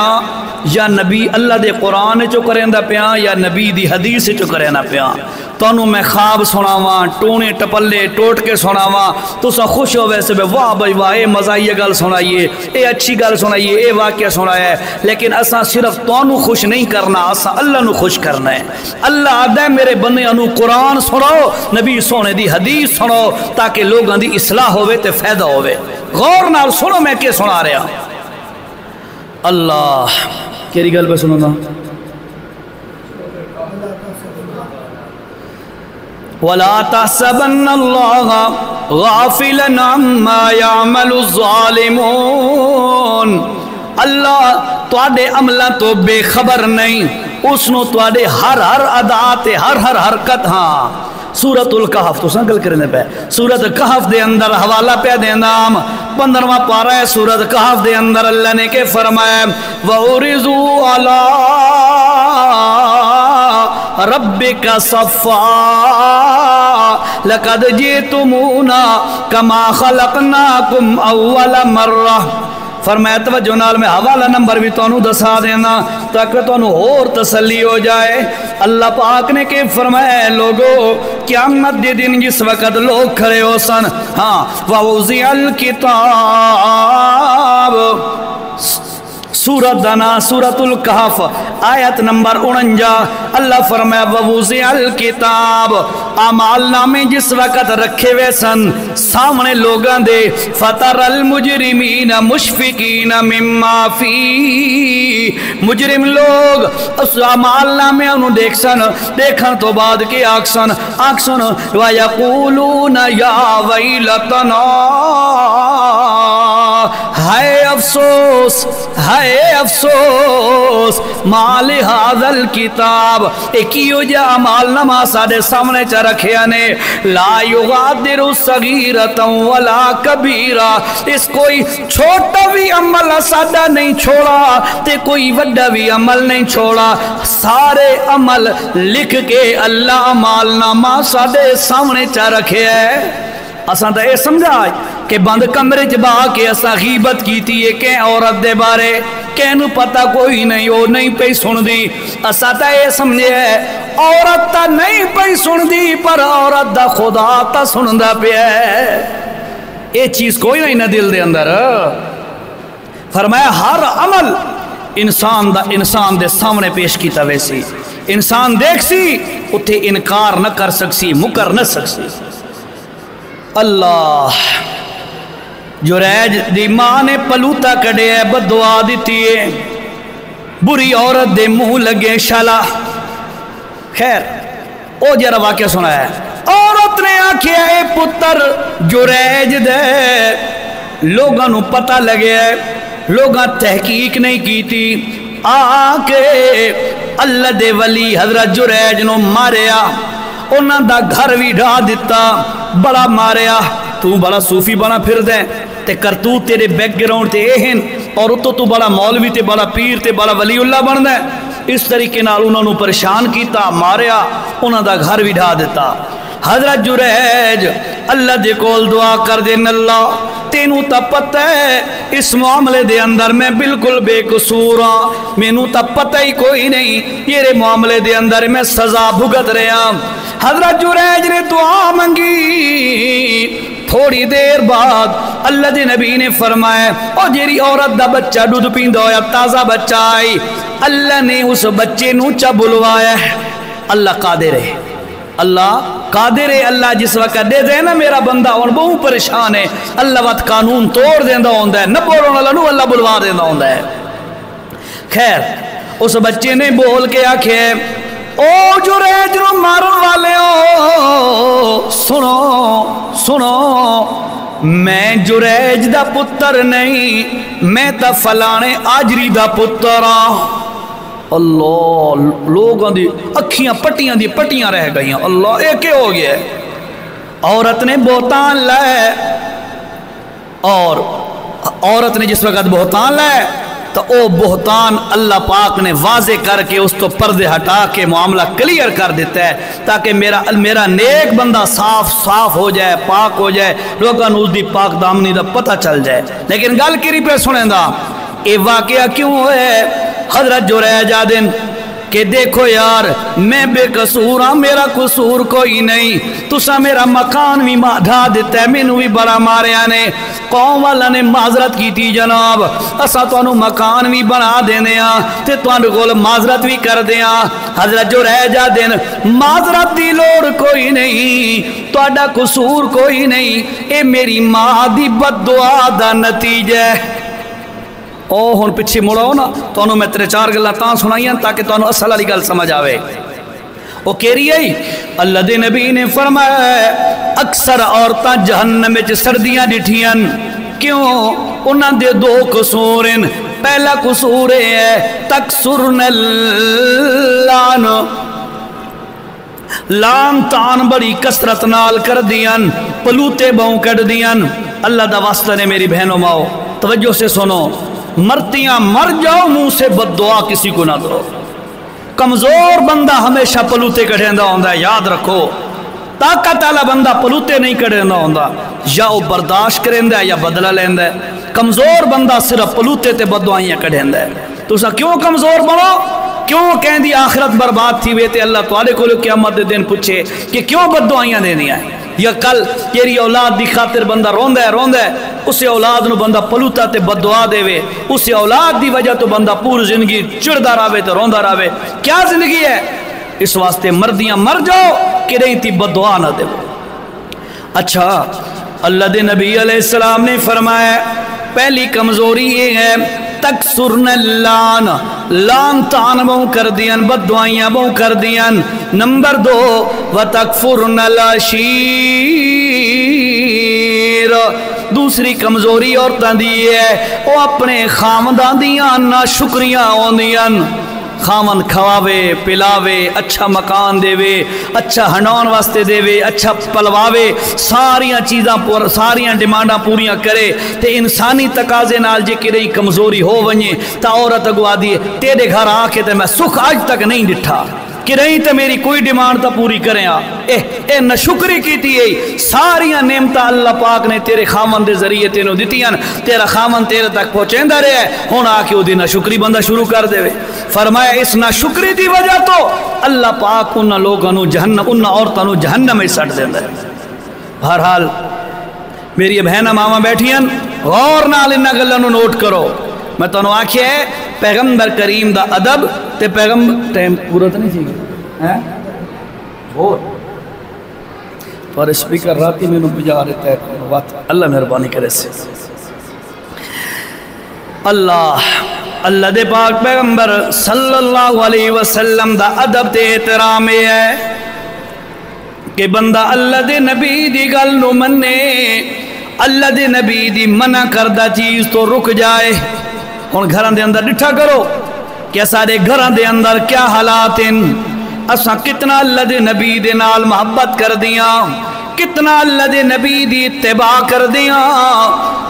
یا نبی اللہ دے قرآن چو کریں دا پیا یا نبی دی حدیث چو کریں دا پیا، تانوں میں خواب سناواں ٹونے ٹپلے ٹوٹ کے سناواں تو سا خوش ہو ویسے بے واہ بھائی واہ اے مزہ یہ گل سنائیے، اے اچھی گل سنائیے، اے واقعہ سنایا ہے، لیکن اساں صرف تانوں خوش نہیں کرنا، اساں اللہ نو خوش کرنا ہے۔ اللہ آدھا ہے میرے بندے انو قرآن سناؤ، نبی سونے دی حدیث سناؤ تاکہ لوگاں دی اصلاح ہوئے تے فائدہ ہوئے۔ غور نال سنو میں کیا سنا رہا اللہ کیری گل پہ سنو نا وَلَا تَحْسَبَنَّ اللَّهَ غَافِلًا عَمَّا يَعْمَلُ الظَّالِمُونَ، اللہ تواڈے عملہ تو بے خبر نہیں، اس نو تواڈے ہر ادا تے ہر حرکت۔ ہاں سورۃ الکہف تو سنگل کرنے پہ سورۃ کہف دے اندر حوالہ پہ دے نام 15واں پارہ ہے سورۃ کہف دے اندر اللہ نے کہ فرمایا وَعُرِضُوا عَلَىٰ رَبِّكَ صَفًّا لَقَدْ جِئْتُمُونَا كَمَا خَلَقْنَاكُمْ أَوَّلَ مَرَّةٍ فرمایا توجہ نال میں حوالہ نمبر بھی تانوں دسا دینا تاکہ تانوں اور تسلی ہو جائے۔ اللہ پاک نے کہ فرمایا لوگو قیامت دے دن جس وقت لوگ کھڑے ہو سن، ہاں وَوُضِعَ الْكِتَابُ، سورت دنا سورت الکہف آیت نمبر 49، اللہ فرمایا وَوُضِعَ الْكِتَابُ، اعمال نامے جس وقت رکھے ہوئے سن سامنے لوگاں دے، فَتَرَى الْمُجْرِمِينَ مُشْفِقِينَ مِمَّا فِيهِ، مجرم لوگ اس اعمال نامے انہوں دیکھ سن، دیکھن تو بعد کے آکسن وَيَقُولُونَ يَا وَيْلَتَنَا، ہائے افسوس ہائے افسوس، مال ھذا الکتاب، ایکیو جا عمال نما ساڑے سامنے چا رکھیا نے، لا یغادر صغیرتا ولا کبیرا، اس کوئی چھوٹا بھی عمل ساڑا نہیں چھوڑا تے کوئی وڈا بھی عمل نہیں چھوڑا، سارے عمل لکھ کے اللہ عمال نما ساڑے سامنے چا رکھیا ہے۔ اساں تا اے سمجھا کہ بند کمرے چبا کے اساں غیبت کیتی ہے کہ عورت دے بارے کہنو پتہ کوئی نہیں، وہ نہیں پہ سن دی، اساں تا اے سمجھے عورت تا نہیں پہ سن دی پر عورت دا خدا تا سن دا پہ ہے، اے چیز کوئی نہیں نہ دل دے اندر۔ فرمایا ہر عمل انسان دے سامنے پیش کیتا ویسی، انسان دیکھ سی اتھے انکار نہ کر سکسی، مکر نہ سکسی۔ اللہ جریج دی ماں نے پلوتا کڑے ہے، بددعا دیتی ہے، بری عورت دے منہ لگے شالا۔ خیر او جرا واقعہ سنا ہے، عورت نے آکھیا اے پتر جریج دے، لوگاں نو پتہ لگے ہے، لوگاں تحقیق نہیں کی تھی، آکے اللہ دے ولی حضرت جریج نو ماریا، انہاں دا گھر بھی ڈھا دیتا، بڑا ماریا، تو بڑا صوفی بنا پھر دیں تے کرتو تیرے بیک گراؤنڈ تے اہن، اور تو بڑا مولوی تے بڑا پیر تے بڑا ولی اللہ بن دیں، اس طریقے نال انہوں نے پریشان کیتا، ماریا، انہوں دا گھر بھی ڈھا دیتا۔ حضرت جریج اللہ دے کول دعا کر دین، اللہ تینوں تا پتہ ہے اس معاملے دے اندر میں بالکل بے قصور ہاں، مینوں تا پتہ ہی کوئی نہیں یہ معاملے دے اندر میں سزا بھگت رہا۔ حضرت جریج نے دعا منگی، تھوڑی دیر بعد اللہ دے نبی نے فرمایا او جیری عورت دا بچہ دودھ پیندا ہویا تازہ بچہ آئی، اللہ نے اس بچے نو چا بلوایا ہے۔ اللہ قادر ہے، اللہ قادر ہے، اللہ جس وقت دے دے نا میرا بندہ اور بہت پریشان ہے، اللہ وقت قانون توڑ دیندہ ہوندہ ہے، نہ بولو اللہ اللہ بلوا دیندہ ہوندہ ہے۔ خیر اس بچے نے بول کے آکھے او جریج نو مارن والے ہو، سنو سنو، میں جریج دا پتر نہیں، میں تا فلانے آجری دا پتر ہاں۔ اللہ لوگوں دی اکھیاں پٹیاں رہ گئیاں، اللہ ایک ہو گیا۔ عورت نے بہتان لائے، اور عورت نے جس وقت بہتان لائے تو او بہتان اللہ پاک نے واضح کر کے اس تو پردے ہٹا کے معاملہ کلیئر کر دیتا ہے تاکہ میرا نیک بندہ صاف ہو جائے، پاک ہو جائے، لوگوں نے اس دی پاک دامنی دا پتہ چل جائے۔ لیکن گل کری پہ سنیں دا اے واقعہ کیوں ہے؟ حضرت جریج آدن کہ دیکھو یار میں بے قصور ہاں، میرا قصور کوئی نہیں، تسا میرا مکان بھی ڈھا دیتا ہے، مینوں بھی بڑا ماریا نے، قوم والا نے معذرت کی تھی جناب، اسا تانوں مکان بھی بنا دینے ہاں تے تانوں کول معذرت بھی کر دیاں۔ حضرت جریج آدن معذرت دی لوڑ کوئی نہیں، تہاڈا قصور کوئی نہیں، اے میری ماں دی بد دعا دا نتیجہ ہے۔ او ہن پچھے مڑو نا، تانوں میں 3-4 گلاں تاں سنائیاں تاکہ تانوں اصل والی گل سمجھ آوے۔ او کہہ رہی ہے اللہ دے نبی نے فرمایا اکثر عورتاں جہنم وچ سردیاں ڈٹھیاں، کیوں؟ انہاں دے 2 قصور ہیں۔ پہلا قصور ہے تکسرن اللعن، لام تان بڑی کثرت نال کر دیاں، پلوتے باؤں کٹ دیاں۔ اللہ دا واسطہ نے میری بہنوں ماؤ توجہ سے سنو، مرتیاں مر جاؤ، منہ سے بد دعا کسی کو نہ کرو۔ کمزور بندہ ہمیشہ پلوتے کٹھیندہ ہوندہ ہے، یاد رکھو۔ طاقت والا بندہ پلوتے نہیں کڑنا ہوندا، یا وہ برداشت کریندا ہے یا بدلہ لیندا ہے۔ کمزور بندہ صرف پلوتے تے بددعائیاں کڑیندا ہے۔ تساں کیوں کمزور بنو؟ کیوں کہیں دی آخرت برباد تھی وے تے اللہ تواڈے کولوں قیامت دے دن پوچھے کہ کیوں بددعائیاں دینیاں ہیں؟ یا کل تیری اولاد دی خاطر بندہ روندا ہے اسے اولاد نو بندہ پلوتا تے بددعا دے وے، اسے اولاد دی وجہ تو بندہ پوری زندگی چڑھدا رہے تے روندا رہے، کیا زندگی ہے؟ اس واسطے مردیاں مر جاؤ کہ نہیں تی بددعا نہ دے۔ اچھا اللہ دے نبی علیہ السلام نے فرمایا پہلی کمزوری یہ ہے تکسرن اللان، لان تان بہوں کر دیاں، بددعائیاں بہوں کر دیاں۔ نمبر 2 وتکفرن العشیر، دوسری کمزوری عورتاں دی ہے وہ اپنے خامداں دیاں نہ شکریاں ہوندیاں۔ خامن کھواوے پلاوے، اچھا مکان دے وے، اچھا ہنڈان واسطے دے وے، اچھا پلواوے، ساریاں چیزاں ساریاں ڈیمانڈاں پوریاں کرے تے انسانی تقاضے نال جے کدی کمزوری ہو ونجے تا عورت اگوا دیے تیرے گھر آ کے تے میں سکھ آج تک نہیں ڈٹھا کہ نہیں تے میری کوئی ڈیمانڈ تا پوری کریں آ اے نشکری کیتی ہے۔ ساریاں نعمتاں اللہ پاک نے تیرے خامن دے ذریعے تینوں دتیاں، تیرا خامن تیرے تک پہنچیندا رہیا ہے، ہن آ کے او دی ناشکری بندہ شروع کر دے۔ فرمایا اس ناشکری دی وجہ تو اللہ پاک انہاں لوگاں نو جہنم، انہاں عورتاں نو جہنم وچ سٹ دیندا ہے۔ بہرحال میری بہناں ماواں بیٹھیاں، غور نال انہاں گلاں نو نوٹ کرو۔ میں تانوں آکھیا ہے پیغمبر کریم دا ادب تے پیغمبر ٹائم پورا تو نہیں سی گیا اور پر اسپیکر راتی میں بجا رہتا ہے بات، اللہ مہربانی کرے سے۔ اللہ دے پاک پیغمبر صلی اللہ علیہ وسلم دا ادب تے احترام ہے کہ بندہ اللہ دے نبی دی گل نو منے، اللہ دے نبی دی منع کردہ چیز تو رک جائے۔ اور گھران دے اندر ڈٹھا کرو کہ سارے گھران دے اندر کیا حالات ہیں، اساں کتنا اللہ دے نبی دے نال محبت کر دیاں، کتنا اللہ دے نبی دی اتباع کر دیاں،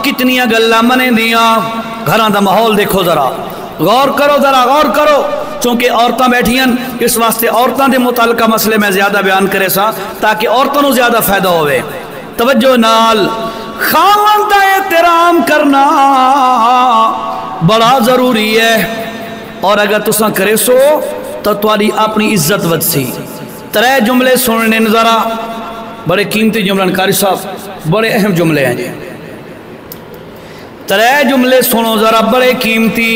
کتنی گلاں منے دیاں۔ گھران دا ماحول دیکھو ذرا، غور کرو ذرا غور کرو، چونکہ عورتاں بیٹھیاں اس واسطے عورتاں دے متعلقہ مسئلے میں زیادہ بیان کرے سا تاکہ عورتوں نو زیادہ فائدہ ہوئے۔ توجہ نال خاوند دا احترام کرنا بڑا ضروری ہے، اور اگر تساں کرے سو تو تواڈی اپنی عزت ود سی۔ 3 جملے سننے ذرا، بڑے قیمتی جملے، قاری صاحب بڑے اہم جملے ہیں جی۔ 3 جملے سنو ذرا بڑے قیمتی۔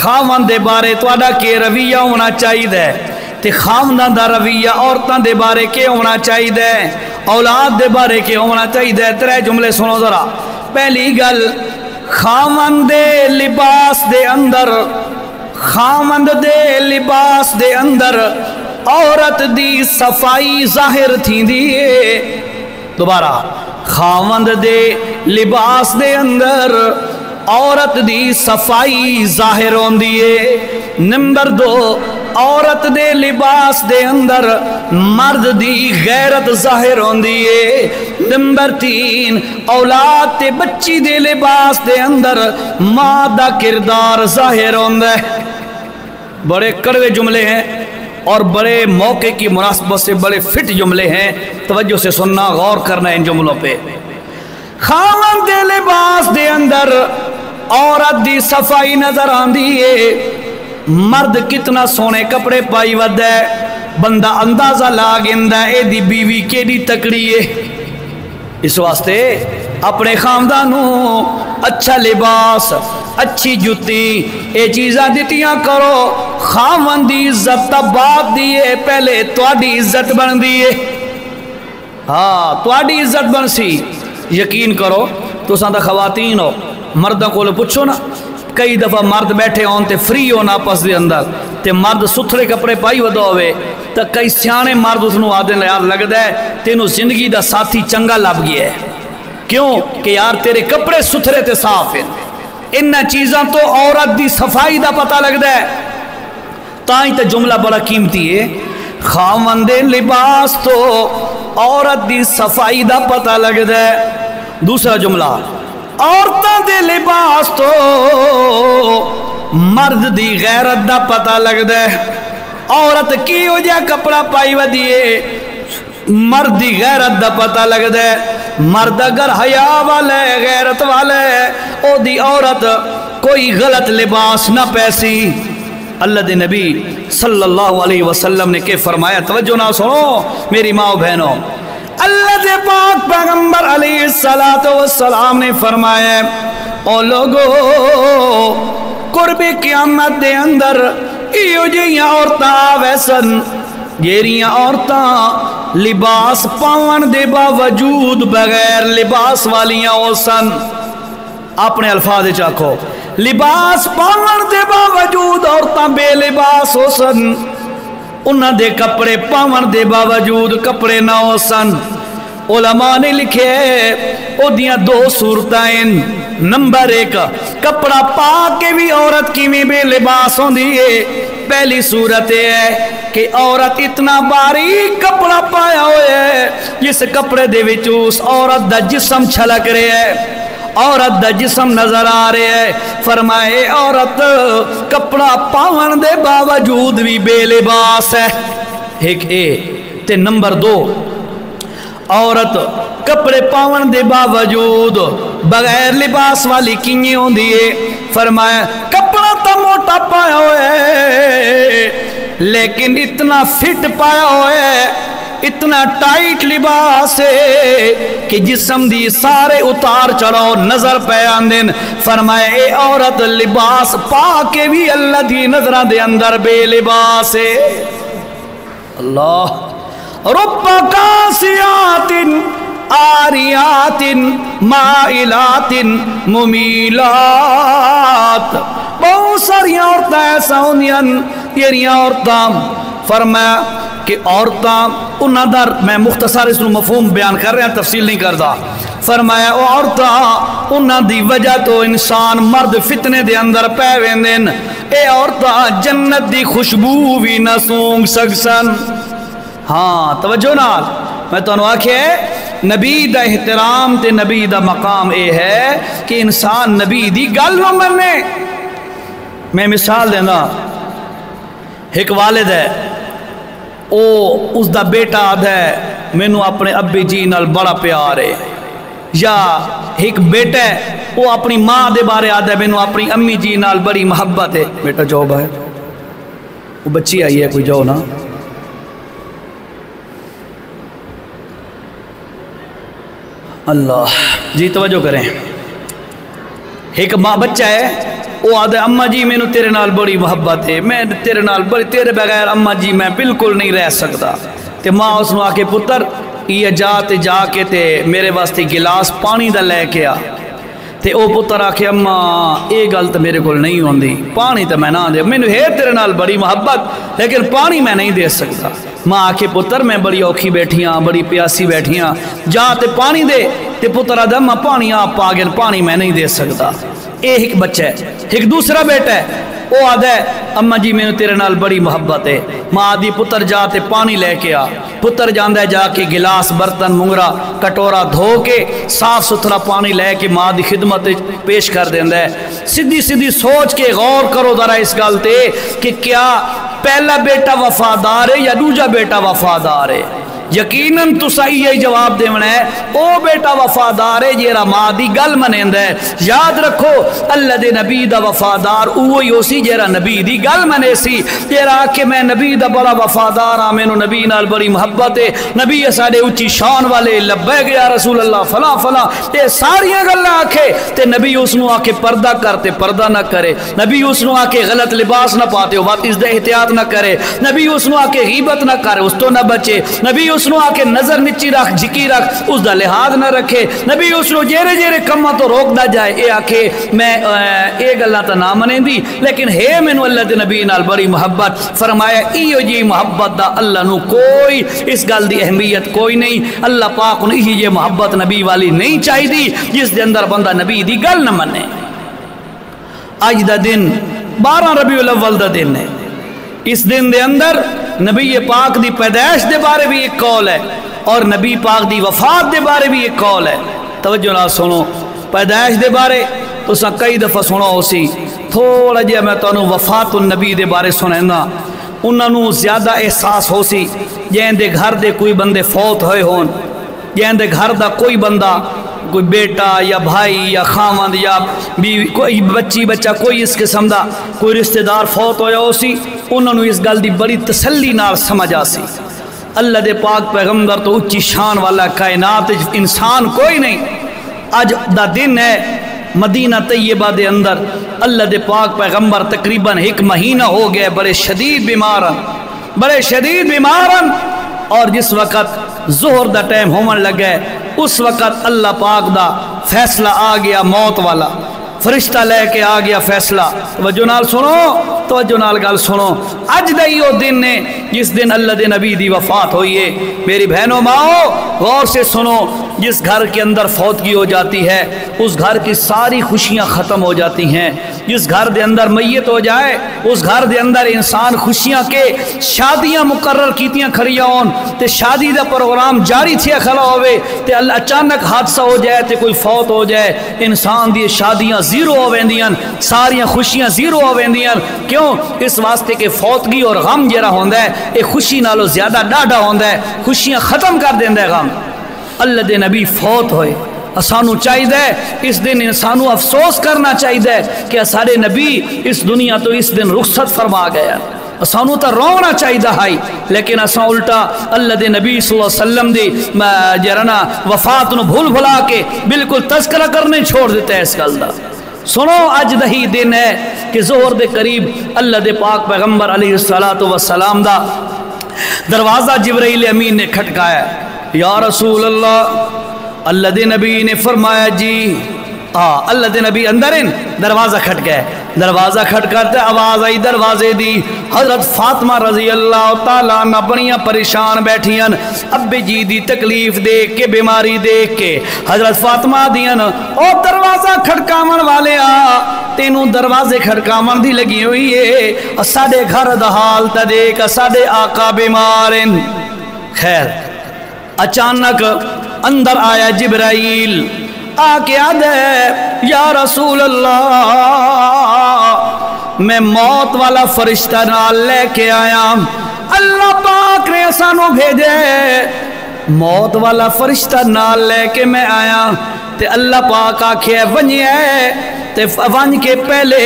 خاوند دے بارے تواڈا کے رویہ ہونا چاہیے تے خاونداں دا رویہ عورتاں دے بارے کے ہونا چاہیے، اولاد دے بارے کے ہونا چاہیے۔ 3 جملے سنو ذرا۔ پہلی گل، خاوند دے لباس دے اندر، خاوند دے لباس دے اندر عورت دی صفائی ظاہر تھیندی ہے۔ دوبارہ، خاوند دے لباس دے اندر عورت دی صفائی ظاہر ہوندی ہے۔ نمبر 2، عورت دے لباس دے اندر مرد دی غیرت ظاہر ہوندی ہے۔ نمبر 3، اولاد تے بچی دے لباس دے اندر ماں دا کردار ظاہر ہوندا ہے۔ بڑے کڑوے جملے ہیں اور بڑے موقع کی مناسبت سے بڑے فٹ جملے ہیں، توجہ سے سننا، غور کرنا ان جملوں پہ۔ خاوند دے لباس دے اندر عورت دی صفائی نظر آندی ہے، مرد کتنا سونے کپڑے پائی ود ہے، بندہ اندازہ لاگندا ہے اے دی بیوی کیڑی تکڑی ہے۔ اس واسطے اپنے خاندانوں اچھا لباس، اچھی جتی، اے چیزاں دتیاں کرو۔ خاوند دی عزت تا بعد دیے، پہلے تواڈی عزت بن دیے۔ ہاں تواڈی عزت بن سی۔ یقین کرو تساں دا خواتین ہو، مردوں کو پوچھو نا، کئی دفعہ مرد بیٹھے ہون تے فری ہون آپس دے اندر تے مرد ستھرے کپڑے پائی ودا ہوئے تے کئی سیانے مرد اس نو آدھے یار لگدا ہے تینوں زندگی دا ساتھی چنگا لب گیا ہے۔ کیوں کہ یار تیرے کپڑے ستھرے تے صاف ہیں۔ انہاں چیزاں تو عورت دی صفائی دا پتہ لگدا ہے۔ تائیں تے جملہ بڑا قیمتی ہے، خاوند دے لباس تو عورت دی صفائی دا پتہ لگدا ہے۔ دوسرا جملہ، عورتاں دے لباس تو مرد دی غیرت دا پتہ لگدا ہے۔ عورت کی ہو جا کپڑا پائی ودیے، مرد دی غیرت دا پتہ لگدا ہے. مرد اگر حیا والا ہے غیرت والا ہے او دی عورت کوئی غلط لباس نہ پیسی. اللہ دے نبی صلی اللہ علیہ وسلم نے کہ فرمایا, توجہ نہ سنو میری ماں و بہنوں, اللہ دے پاک پیغمبر علیہ السلام نے فرمایا او لوگو قرب قیامت دے اندر ایو جیاں عورتاں ویسن جیریاں عورتاں لباس پاون دے باوجود بغیر لباس والیاں ہوسن. اپنے الفاظ چاکو, لباس پاون دے باوجود عورتاں بے لباس ہوسن, انہاں دے کپڑے پاون دے باوجود کپڑے نہ ہوسن. علماء نے لکھے او دیاں دو صورتیں. نمبر ایک, کپڑا پا کے بھی عورت کی میں بے لباس ہوندی ہے. پہلی صورت ہے کہ عورت اتنا باریک کپڑا پایا ہوئے ہے جس کپڑے دے وچ اس عورت دا جسم چھلک رہے ہے, عورت دا جسم نظر آ رہے ہے. فرمائے عورت کپڑا پاون دے باوجود بھی بے لباس ہے. ایک اے تے نمبر دو, عورت کپڑے پاون دے باوجود بغیر لباس والی کینے ہوندی ہے. فرمایا کپڑا تو موٹا پایا ہوئے ہے لیکن اتنا فٹ پایا ہوئے ہے, اتنا ٹائٹ لباس ہے کہ جسم دی سارے اتار چڑھاؤ نظر پہ آندن. فرمائے اے عورت لباس پا کے بھی اللہ دی نظرہ دے اندر بے لباس ہے. اللہ رب کاسیات آریات مائلات ممیلات. بہت ساری عورتیں ایسا ہوندیاں یہ عورتاں. فرمایا کہ عورتاں انہاں در, میں مختصر اس مفہوم بیان کر رہا ہوں, تفصیل نہیں کرتا. فرمایا او عورتاں انہاں دی وجہ تو انسان مرد فتنے دے اندر پہ ویندن. اے عورتاں جنت دی خوشبو بھی نہ سونگ سکسن. ہاں توجہ نال میں تانوں آکھے نبی دا احترام تے نبی دا مقام اے ہے کہ انسان نبی دی گل نہ مننے. میں مثال دینا, ایک والد ہے او اس دا بیٹا آدھا ہے مینوں اپنے ابی جی نال بڑا پیار ہے, یا ایک بیٹا ہے وہ اپنی ماں دے بارے آدھا ہے مینوں اپنی امی جی نال بڑی محبت ہے. بیٹا جاؤ باہر, وہ بچی آئی ہے کوئی جاؤ نا. اللہ جی توجہ کریں. ایک ماں بچہ ہے وہ آدھا ہے اماں جی مینوں تیرے نال بڑی محبت ہے, میں تیرے نال بڑی, تیرے بغیر اماں جی میں بالکل نہیں رہ سکتا. تے ماں اس نو آکے پتر یہ جا کے تے میرے واسطے گلاس پانی دا لے کے آ. تے او پتر آکے اماں اے گل تے میرے کول نہیں ہوندی, پانی تے میں نہ دے, مینوں ہے تیرے نال بڑی محبت لیکن پانی میں نہیں دے سکتا. ماں آکے پتر میں بڑی اوکھی بیٹھی ہاں, بڑی پیاسی بیٹھی ہاں, جا تے پانی دے. تے پتر آدھا اماں پانی آپ پا گئے, پانی میں نہیں دے سکتا. اے ایک بچہ ہے. ایک دوسرا بیٹا ہے وہ آدھا ہے اماں جی میں تیرے نال بڑی محبت ہے. ماں آدھی پتر جا تے پانی لے کے آ. پتر جاندہ ہے جا کے گلاس برتن منگرا کٹورا دھو کے صاف ستھرا پانی لے کے ماں دی خدمت پیش کر دیندہ ہے. سیدھی سوچ کے غور کرو ذرا اس گل تے کہ کیا پہلا بیٹا وفادار ہے یا دوجا بیٹا وفادار ہے. یقیناً تو صحیح ہے جواب دیونا ہے او بیٹا وفادار ہے جیرا ماں دی گل منیندہ ہے. یاد رکھو اللہ دے نبی دا وفادار اوہی ہو سی جیرا نبی دی گل منے سی. جیرا کہ میں نبی دا بڑا وفادار ہاں, مینوں نبی نال بڑی محبت ہے, نبی ساڑے اچھی شان والے, لبیک یا رسول اللہ فلاں فلاں, یہ ساریاں گلاں آکھے تے نبی اس نو آکے پردہ کرتے پردہ نہ کرے, نبی اس نو آکے غلط لباس نہ پاتے ہو بات اس دے احتیاط نہ کرے, نبی اس نو آکے غیبت نہ کرے اس تو نہ بچے, نبی اس نو آکے نظر نچی رکھ جھکی رکھ اس دا لحاظ نہ رکھے, نبی اس نو جیرے کمہ تو روک نہ جائے. اے آکے میں اے گلاں تا نہ منیں دی لیکن ہے مینوں اللہ دے نبی نال بڑی محبت. فرمایا ایو جی محبت دا اللہ نو کوئی اس گل دی اہمیت کوئی نہیں. اللہ پاک نو یہ محبت نبی والی نہیں چاہی دی جس دے اندر بندہ نبی دی گل نہ منے. آج دا دن 12 ربیع الاول دا دن ہے. اس دن دے اندر نبی پاک دی پیدائش دے بارے بھی ایک قول ہے اور نبی پاک دی وفات دے بارے بھی ایک قول ہے. توجہ نہ سنو, پیدائش دے بارے تو سا کئی دفعہ سنو ہو سی, تھوڑا جہاں میں تانوں وفات النبی دے بارے سنینا انہوں زیادہ احساس ہو سی. جہاں دے گھر دے کوئی بندے فوت ہوئے ہون، جہاں دے گھر دا کوئی بندہ، کوئی بیٹا یا بھائی یا خاوند یا بیوی، کوئی بچی بچہ، کوئی اس قسم دا کوئی رشتہ دار فوت ہویا ہو سی، انہوں نے اس گل دی بڑی تسلی نال سمجھ آ سی۔ اللہ دے پاک پیغمبر تو اچھی شان والا، کائنات انسان کوئی نہیں۔ آج دا دن ہے مدینہ طیبہ دے اندر، اللہ دے پاک پیغمبر تقریباً 1 مہینہ ہو گیا بڑے شدید بیمارن، اور جس وقت ظہر دا ٹائم ہومن لگے اس وقت اللہ پاک دا فیصلہ آ گیا، موت والا فرشتہ لے کے آ گیا فیصلہ۔ توجہ نال سنو، توجہ نال گل سنو، اج دا ہی وہ دن نے جس دن اللہ دے نبی دی وفات ہوئی ہے۔ میری بہنوں ماؤں غور سے سنو، جس گھر کے اندر فوتگی ہو جاتی ہے اس گھر کی ساری خوشیاں ختم ہو جاتی ہیں۔ جس گھر دے اندر میت ہو جائے اس گھر دے اندر انسان خوشیاں کے شادیاں مقرر کیتیاں کھڑیاں ہون تے شادی دا پروگرام جاری تھیا کھڑا ہوئے تے اللہ اچانک حادثہ ہو جائے تے کوئی فوت ہو جائے، انسان دی شادیاں زیرو ہو ویندیاں، ساریاں خوشیاں زیرو ہو ویندیاں۔ کیوں؟ اس واسطے کہ فوتگی اور غم جڑا ہوندا ہے اے خوشی نالوں زیادہ ڈاڈا ہوندا ہے، خوشیاں ختم کر دیندا ہے غم۔ اللہ دے نبی فوت ہوئے، اسانو چاہیے اس دن انسانو افسوس کرنا چاہیے کہ سارے نبی اس دنیا تو اس دن رخصت فرما گیا، اسانو تو رونا چاہیے ہائی، لیکن اساں الٹا اللہ دے نبی صلی اللہ علیہ وسلم دی جرنا وفات نو بھول بھلا کے بالکل تذکرہ کرنے چھوڑ دیتا ہے اس گل دا۔ سنو اج دہی دن ہے کہ ظہر دے قریب اللہ دے پاک پیغمبر علیہ السلام دا دروازہ جبرائیل امین نے کھٹکایا، یا رسول اللہ دے نبی نے فرمایا جی اللہ دے نبی اندر ان دروازہ کھٹکایا، دروازہ کھٹکاتے آواز آئی دروازے دی، حضرت فاطمہ رضی اللہ تعالیٰ عنہ بڑیاں پریشان بیٹھیاں، ابے جی دی تکلیف دیکھ کے، بیماری دیکھ کے حضرت فاطمہ دیاں او دروازہ کھٹکاون والے تینوں دروازے کھٹکاون دی لگی ہوئی ہے، ساڈے گھر دا حال تا دیکھ، ساڈے آقا بیمار ہیں۔ خیر اچانک اندر آیا جبرائیل، آ کے آدھے یا رسول اللہ میں موت والا فرشتہ نال لے کے آیا، اللہ پاک نے سانو بھیجے، موت والا فرشتہ نال لے کے میں آیا تے اللہ پاک آکھے ونجے تے ون کے پہلے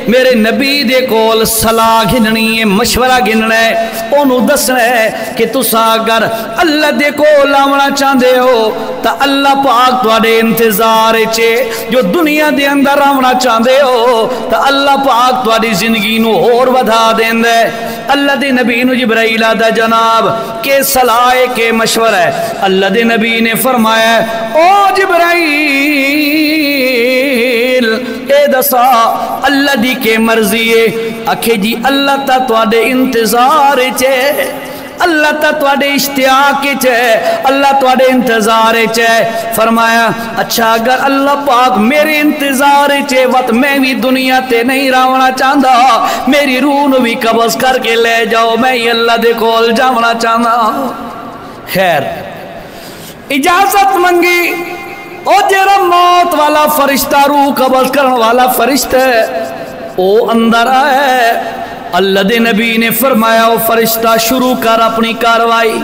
میرے نبی دے کول صلاح گھننی ہے، مشورہ گھننا ہے، انہوں دسنا ہے کہ تسا اگر اللہ دے کول آونا چاہندے ہو تا اللہ پاک تواڈے انتظار چے، جو دنیا دے اندر آونا چاہندے ہو تا اللہ پاک تواڈی زندگی نو اور ودھا دیندا ہے۔ اللہ دے نبی نو جبرائیل آدا جناب کہ صلاح کے مشورہ ہے، اللہ دے نبی نے فرمایا او جبرائیل اے دسا اللہ دی کے مرضی ہے، اکھے جی اللہ تا تواڈے انتظار چے، اللہ تا تواڈے اشتیاق چے، اللہ تواڈے انتظار چے۔ فرمایا اچھا اگر اللہ پاک میرے انتظار چے وقت میں بھی دنیا تے نہیں راونا چاہندا، میری روح نو بھی قبض کر کے لے جاؤ، میں ہی اللہ دے کول جاونا چاہندا۔ خیر اجازت منگی، او جرا موت والا فرشتہ روح قبض کرنے والا فرشتہ او اندر آئے، اللہ دے نبی نے فرمایا او فرشتہ شروع کر اپنی کاروائی،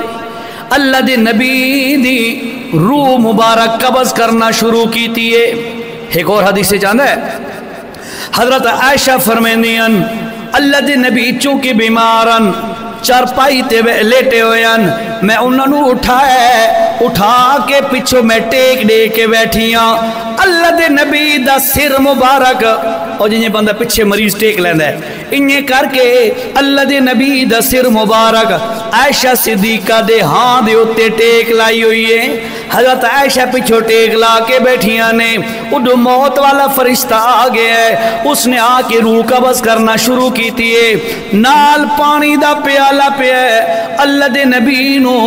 اللہ دے نبی دی روح مبارک قبض کرنا شروع کی تیئے۔ ایک اور حدیث چاہتا ہے حضرت عائشہ فرمیندیاں اللہ دے نبی چونکہ بیمارن چارپائی تے لیٹے ہوئے میں انہوں اٹھا کے پچھو میں ٹیک دے کے بیٹھیاں، اللہ دے نبی دا سر مبارک، اور جنہیں بندہ پچھے مریض ٹیک لیندہ ہے انہیں کر کے اللہ دے نبی دا سر مبارک عائشہ صدیقہ دے ہاں دے اتے ٹیک لائی ہوئی ہے۔ حضرت عائشہ پچھو ٹیک لا کے بیٹھیاں نے، اڈو موت والا فرشتہ آ گیا ہے، اس نے آ کے روح قبض کرنا شروع کی تھی، نال پانی دا پیالہ پہ ہے، اللہ دے نبی نو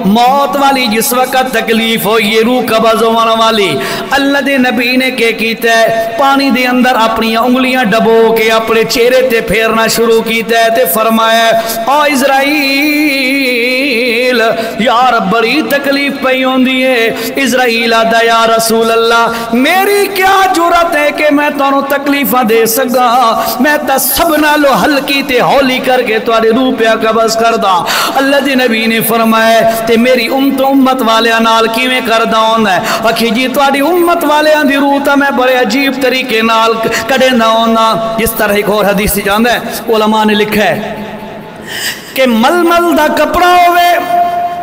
موت والی جس وقت تکلیف ہوئی روح قبض ہونے والی، اللہ دے نبی نے کہ کیتا ہے پانی دے اندر اپنی انگلیاں ڈبو کے اپنے چہرے تے پھیرنا شروع کیتا ہے تے فرمایا او اسرائیل یار بڑی تکلیف پئی ہوندی ہے۔ اسرائیل آدھا یا رسول اللہ میری کیا جرات ہے کہ میں تانوں تکلیفاں دے سکا، میں تا سب نالو ہلکی تے ہولی کر کے تواڈے روح پیا قبض کردا۔ اللہ دے نبی نے فرمایا تے میری امت والیاں نال کیویں کردا ہوندا ہے؟ آکھی جی تواڈی امت والیاں دی روح تا میں بڑے عجیب طریقے نال کڈیندا ہوندا۔ جس طرح ایک اور حدیث جاندا ہے علماء نے لکھا ہے کہ ململ دا کپڑا ہوئے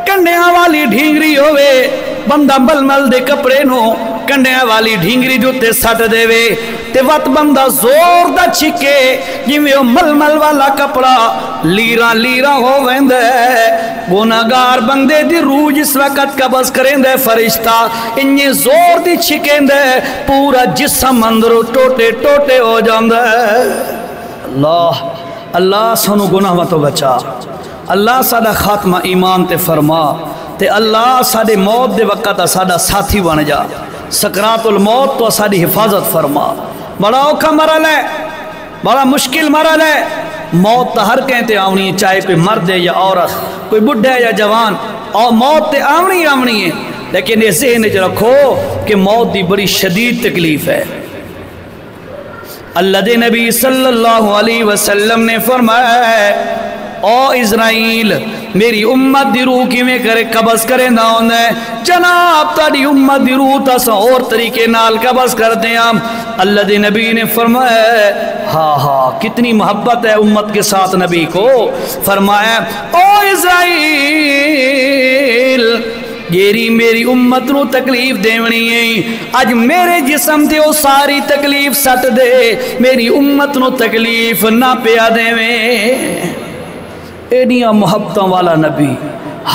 کنڈیاں والی ڈھینگری ہوئے، بندہ ململ دے کپڑے نو کنڈیاں والی ڈھینگری جو تے سٹ دے وے تے وقت بندہ زور دا چھکے جویں او ململ والا کپڑا لیراں لیراں ہو ویندا ہے۔ گناہگار بندے دی روح جس وقت قبض کریندا ہے فرشتہ انجے زور دی چھکیندا ہے پورا جسم اندروں ٹوٹے ٹوٹے ہو جاندا ہے۔ اللہ اللہ سانو گناہاں تو بچا، اللہ ساڈا خاتمہ ایمان تے فرما تے اللہ ساڈے موت دے وقت ساڈا ساتھی بن جا، سکرات الموت تو ساڈی حفاظت فرما۔ بڑا اوکھا مرل ہے، بڑا مشکل مرل ہے، موت تو ہر کہیں تے آونی ہے، چاہے کوئی مرد ہے یا عورت، کوئی بڈھا ہے یا جوان، اور موت تے آونی آونی ہے، لیکن یہ ذہن وچ رکھو کہ موت دی بڑی شدید تکلیف ہے۔ اللہ دے نبی صلی اللہ علیہ وسلم نے فرمایا ہے او اسرائیل میری امت دی روح کی میں کرے قبض کرے نہ ہونا ہے، جناب تاری امت دی روح تاسا اور طریقے نال قبض کر دیں ہم۔ اللہ دے نبی نے فرمایا ہے ہاں ہاں کتنی محبت ہے امت کے ساتھ نبی کو، فرمایا او اسرائیل گیری میری امت نو تکلیف دیونی ہے، اج میرے جسم تے او ساری تکلیف سٹ دے، میری امت نو تکلیف نہ پیا دیویں۔ ایڈیاں محبتوں والا نبی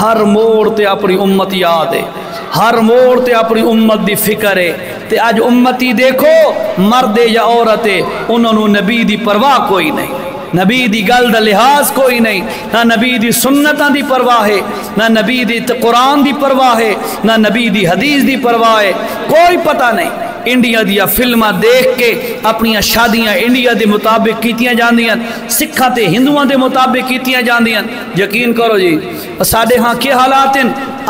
ہر موڑ تے اپنی امت یاد ہے، ہر موڑ تے اپنی امت دی فکر ہے، تے اج امتی دیکھو مرد یا عورت ہے انہوں نبی دی پرواہ کوئی نہیں، نبی دی گل دا لحاظ کوئی نہیں، نہ نبی دی سنتاں دی پرواہ ہے، نہ نبی دی قرآن دی پرواہ ہے، نہ نبی دی حدیث دی پرواہ ہے، کوئی پتہ نہیں۔ انڈیا دیا فلمہ دیکھ کے اپنی شادیاں انڈیا دے مطابق کیتیاں جاندیاں، سکھاں تے ہندوؤں دے مطابق کیتیاں جاندیاں۔ یقین کرو جی ساڈے ہاں کے حالات ہیں،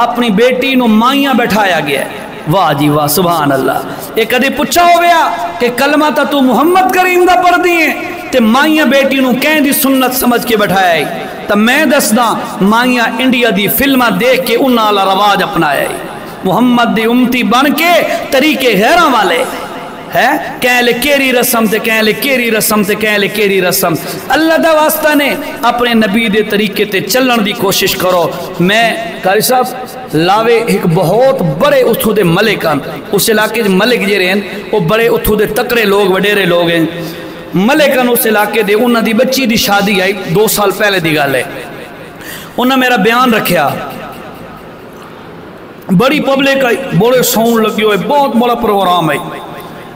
اپنی بیٹی نو مائیاں بیٹھایا گیا ہے، واہ جی واہ سبحان اللہ۔ ایک کدی پوچھا ہو گیا کہ کلمہ تا تو محمد کریم دا پڑھ دی ہیں تے مائیاں بیٹی نو کہیں دی سنت سمجھ کے بیٹھایا ہے، تا میں دسدا مائیاں انڈیا دی فلمہ دیکھ کے انہاں والا رواج اپنایا ہے، محمد دی امتی بن کے طریقے غیراں والے ہے، کہیں لے کیری رسم تے کہیں لے کیری رسم تے کہیں لے کیری رسم۔ اللہ دا واسطہ نے اپنے نبی دے طریقے تے چلن دی کوشش کرو۔ میں قاری صاحب لاوے ایک بہت بڑے اتھو دے ملک ہیں، اس علاقے دے ملک جے رہن وہ بڑے اتھو دے تکڑے لوگ وڈیرے لوگ ہیں، ملک ہیں اس علاقے دے، انہاں دی بچی دی شادی آئی 2 سال پہلے دی گل ہے، انہاں میرا بیان رکھیا، بڑی پبلک آئی، بڑے ساؤنڈ لگے ہوئے، بہت بڑا پروگرام ہے،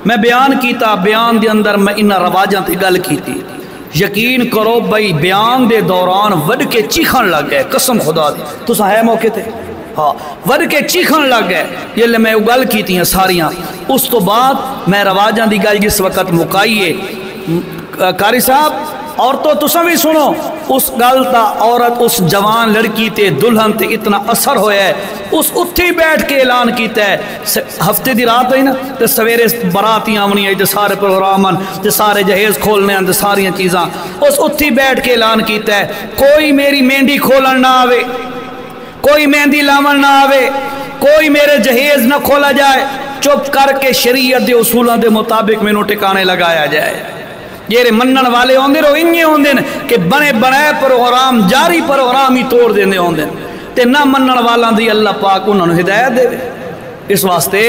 میں بیان کیتا، بیان دے اندر میں انہاں رواجاں تے گل کیتی، یقین کرو بھائی بیان دے دوران وڈ کے چیخن لگ گئے، قسم خدا دی تساں ہے موقع تے ہاں وڈ کے چیخن لگ گئے، یہ میں گل کیتی ہیں ساریاں۔ اس تو بعد میں رواجاں دی گل جس وقت مکائیے قاری صاحب عورتوں تساں بھی سنو اس گل تا، عورت اس جوان لڑکی تے دلہن تے اتنا اثر ہویا ہے، اس اتھی بیٹھ کے اعلان کیتا ہے، ہفتے دی رات ہوئی نا تے سویرے براتیاں آونی ہے تے سارے پروگرامن تے سارے جہیز کھولنے ہیں تے ساریاں چیزاں، اس اتھی بیٹھ کے اعلان کیتا ہے کوئی میری مہندی کھولن نہ آوے، کوئی مہندی لاون نہ آوے، کوئی میرے جہیز نہ کھولا جائے، چپ کر کے شریعت دے اصولوں دے مطابق مینوں ٹکانے لگایا جائے۔ یہ منن والے ہوندے رو انجے ہوندے کہ بنے بنائے پروگرام جاری پروگرام ہی توڑ دیندے ہوندے تے نہ منن والاں دی اللہ پاک انہاں نوں ہدایت دے۔ اس واسطے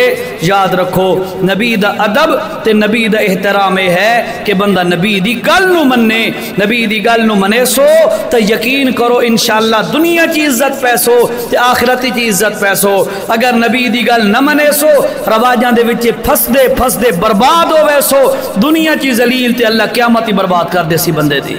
یاد رکھو نبی دا ادب تے نبی دا احترام ہے کہ بندہ نبی دی گل نو منے، نبی دی گل نو منے سو تے یقین کرو انشاءاللہ دنیا چی عزت پیسو تے آخرتی چی عزت پیسو۔ اگر نبی دی گل نہ منے سو رواجاں دے وچ پھس دے برباد ہوئے سو، دنیا چی ذلیل تے اللہ قیامت ہی برباد کر دے سی بندے دی۔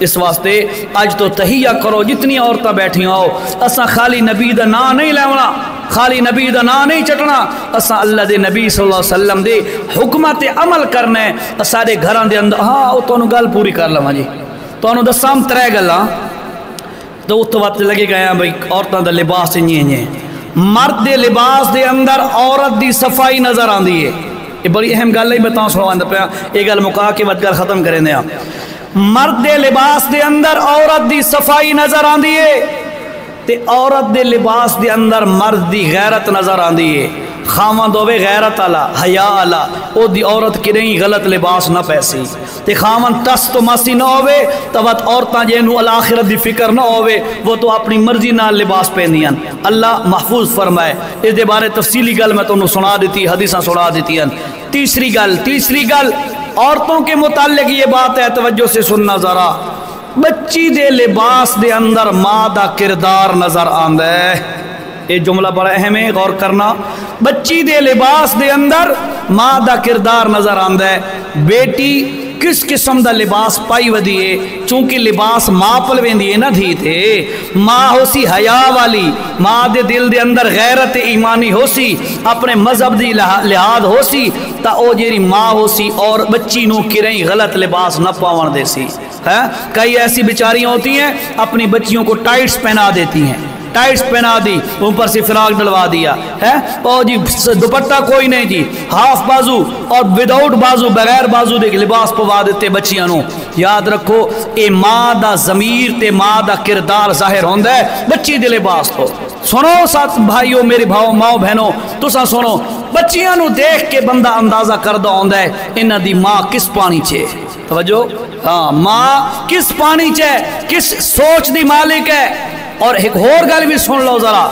اس واسطے اج تو تحیہ کرو جتنی عورتیں بیٹھی ہو، اساں خالی نبی دا نام نہیں لیونا، خالی نبی دا نام نہیں چٹنا، اساں اللہ دے نبی صلی اللہ علیہ وسلم دے حکمت عمل کرنا ہے سارے گھران دے اندر۔ ہاں وہ تو گل پوری کر لواں جی، تو دساں ترے گلاں تو اس وقت لگے گیا بھائی عورتوں دا لباس انجے مرد دے لباس دے اندر عورت دی صفائی نظر آندی ہے۔ یہ بڑی اہم گل ہے، بتاؤں سنواں پیا، یہ گل مکا کے بعد گل ختم کریں دیا۔ مرد دے لباس دے اندر عورت دی صفائی نظر آندی ہے تے عورت دے لباس دے اندر مرد دی غیرت نظر آندی ہے۔ خاوند ہوے غیرت والا، حیا والا، او دی عورت کی نہیں غلط لباس نہ پیسی تے خاوند ٹس تو ماسی نہ ہوے تو وقت عورتاں جنوں الآخرت دی فکر نہ ہوے وہ تو اپنی مرضی نال لباس پہندیاں۔ اللہ محفوظ فرمائے، اس دے بارے تفصیلی گل میں تانوں سنا دیتی، حدیثاں سنا دیتی ہیں۔ تیسری گل عورتوں کے متعلق یہ بات ہے، توجہ سے سننا ذرا، بچی دے لباس دے اندر ماں دا کردار نظر آندا ہے۔ یہ جملہ بڑا اہم ہے، غور کرنا۔ بچی دے لباس دے اندر ماں دا کردار نظر آندا ہے۔ بیٹی کس قسم دا لباس پائی ودی ہے، چونکہ لباس ماں پل ویندی ہے نا دھی تے، ماں ہو سی حیا والی، ماں دے دل دے اندر غیرت ایمانی ہو سی، اپنے مذہب دی لحاظ ہو سی، تا او جیری ماں ہو سی اور بچی نو کریں غلط لباس نہ پاون دے سی۔ کئی ایسی بیچاریاں ہوتی ہیں اپنی بچیوں کو ٹائٹس پہنا دیتی ہیں، ٹائٹس پہنا دی، اوپر سے فراق ڈلوا دیا ہے، اور جی دوپٹہ کوئی نہیں جی، ہاف بازو اور وداؤٹ بازو، بغیر بازو دے لباس پوا دیتے بچیاں نو۔ یاد رکھو اے ماں دا ضمیر تے ماں دا کردار ظاہر ہوندا ہے بچی دے لباس تو۔ سنو ساتھ بھائیو، میرے بھاؤ ماؤ بہنوں، تساں سنو، بچیاں نو دیکھ کے بندہ اندازہ کردہ ہوندا ہے انہاں دی ماں کس پانی چھے۔ توجہ، ہاں، ماں کس پانی چھے، کس سوچ دی مالک ہے۔ اور ایک اور گل بھی سن لو ذرا،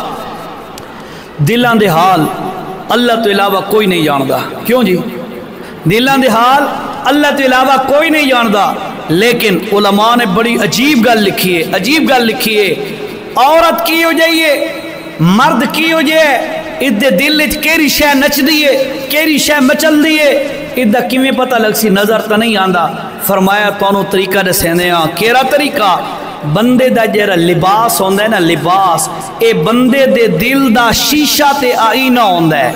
دلان دے حال اللہ تو علاوہ کوئی نہیں جاندا۔ کیوں جی؟ دلان دے حال اللہ تو علاوہ کوئی نہیں جاندا، لیکن علماء نے بڑی عجیب گل لکھی ہے، عورت کی ہو جائیے، مرد کی ہو جائے، ادھے دل وچ کیڑی شے نچ دیئے، کیڑی شے مچل دیئے، ادھا کیویں پتہ لگ سی، نظر تا نہیں آندا۔ فرمایا تانوں طریقہ دسیندے ہاں۔ کیڑا طریقہ؟ بندے دا جڑا لباس ہوندا ہے نا، لباس اے بندے دے دل دا شیشہ تے آئینہ ہوندا ہے۔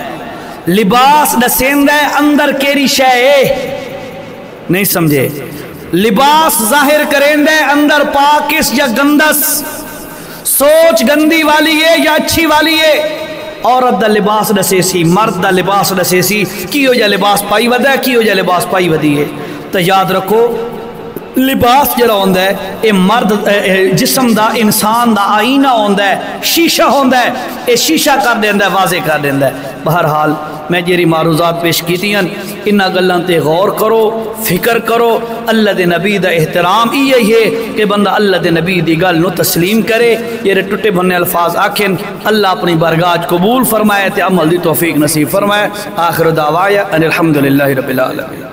لباس دسیندا ہے اندر کیڑی شے ہے، نہیں سمجھے؟ لباس ظاہر کریندا ہے اندر پاکس یا گندس، سوچ گندی والی ہے یا اچھی والی ہے۔ عورت دا لباس دسے سی، مرد دا لباس دسے سی، کی ہو جا لباس پائی ودا ہے، کی ہو جا لباس پائی ودی ہے۔ تو یاد رکھو لباس جڑا ہوندا ہے اے مرد جسم دا، انسان دا آئینہ ہوندا ہے، شیشہ ہوندا ہے، اے شیشہ کر دیندا ہے، واضح کر دیندا ہے۔ بہرحال میں جیری معروضات پیش کیتیاں انہاں گلاں تے غور کرو، فکر کرو۔ اللہ دے نبی دا احترام یہی ہے کہ بندہ اللہ دے نبی دی گل نو تسلیم کرے، یہ ٹٹے بھنے الفاظ آکھن۔ اللہ اپنی بارگاہ قبول فرمائے تے عمل دی توفیق نصیب فرمائے۔ آخر دعوایا ان الحمدللہ رب العالمین۔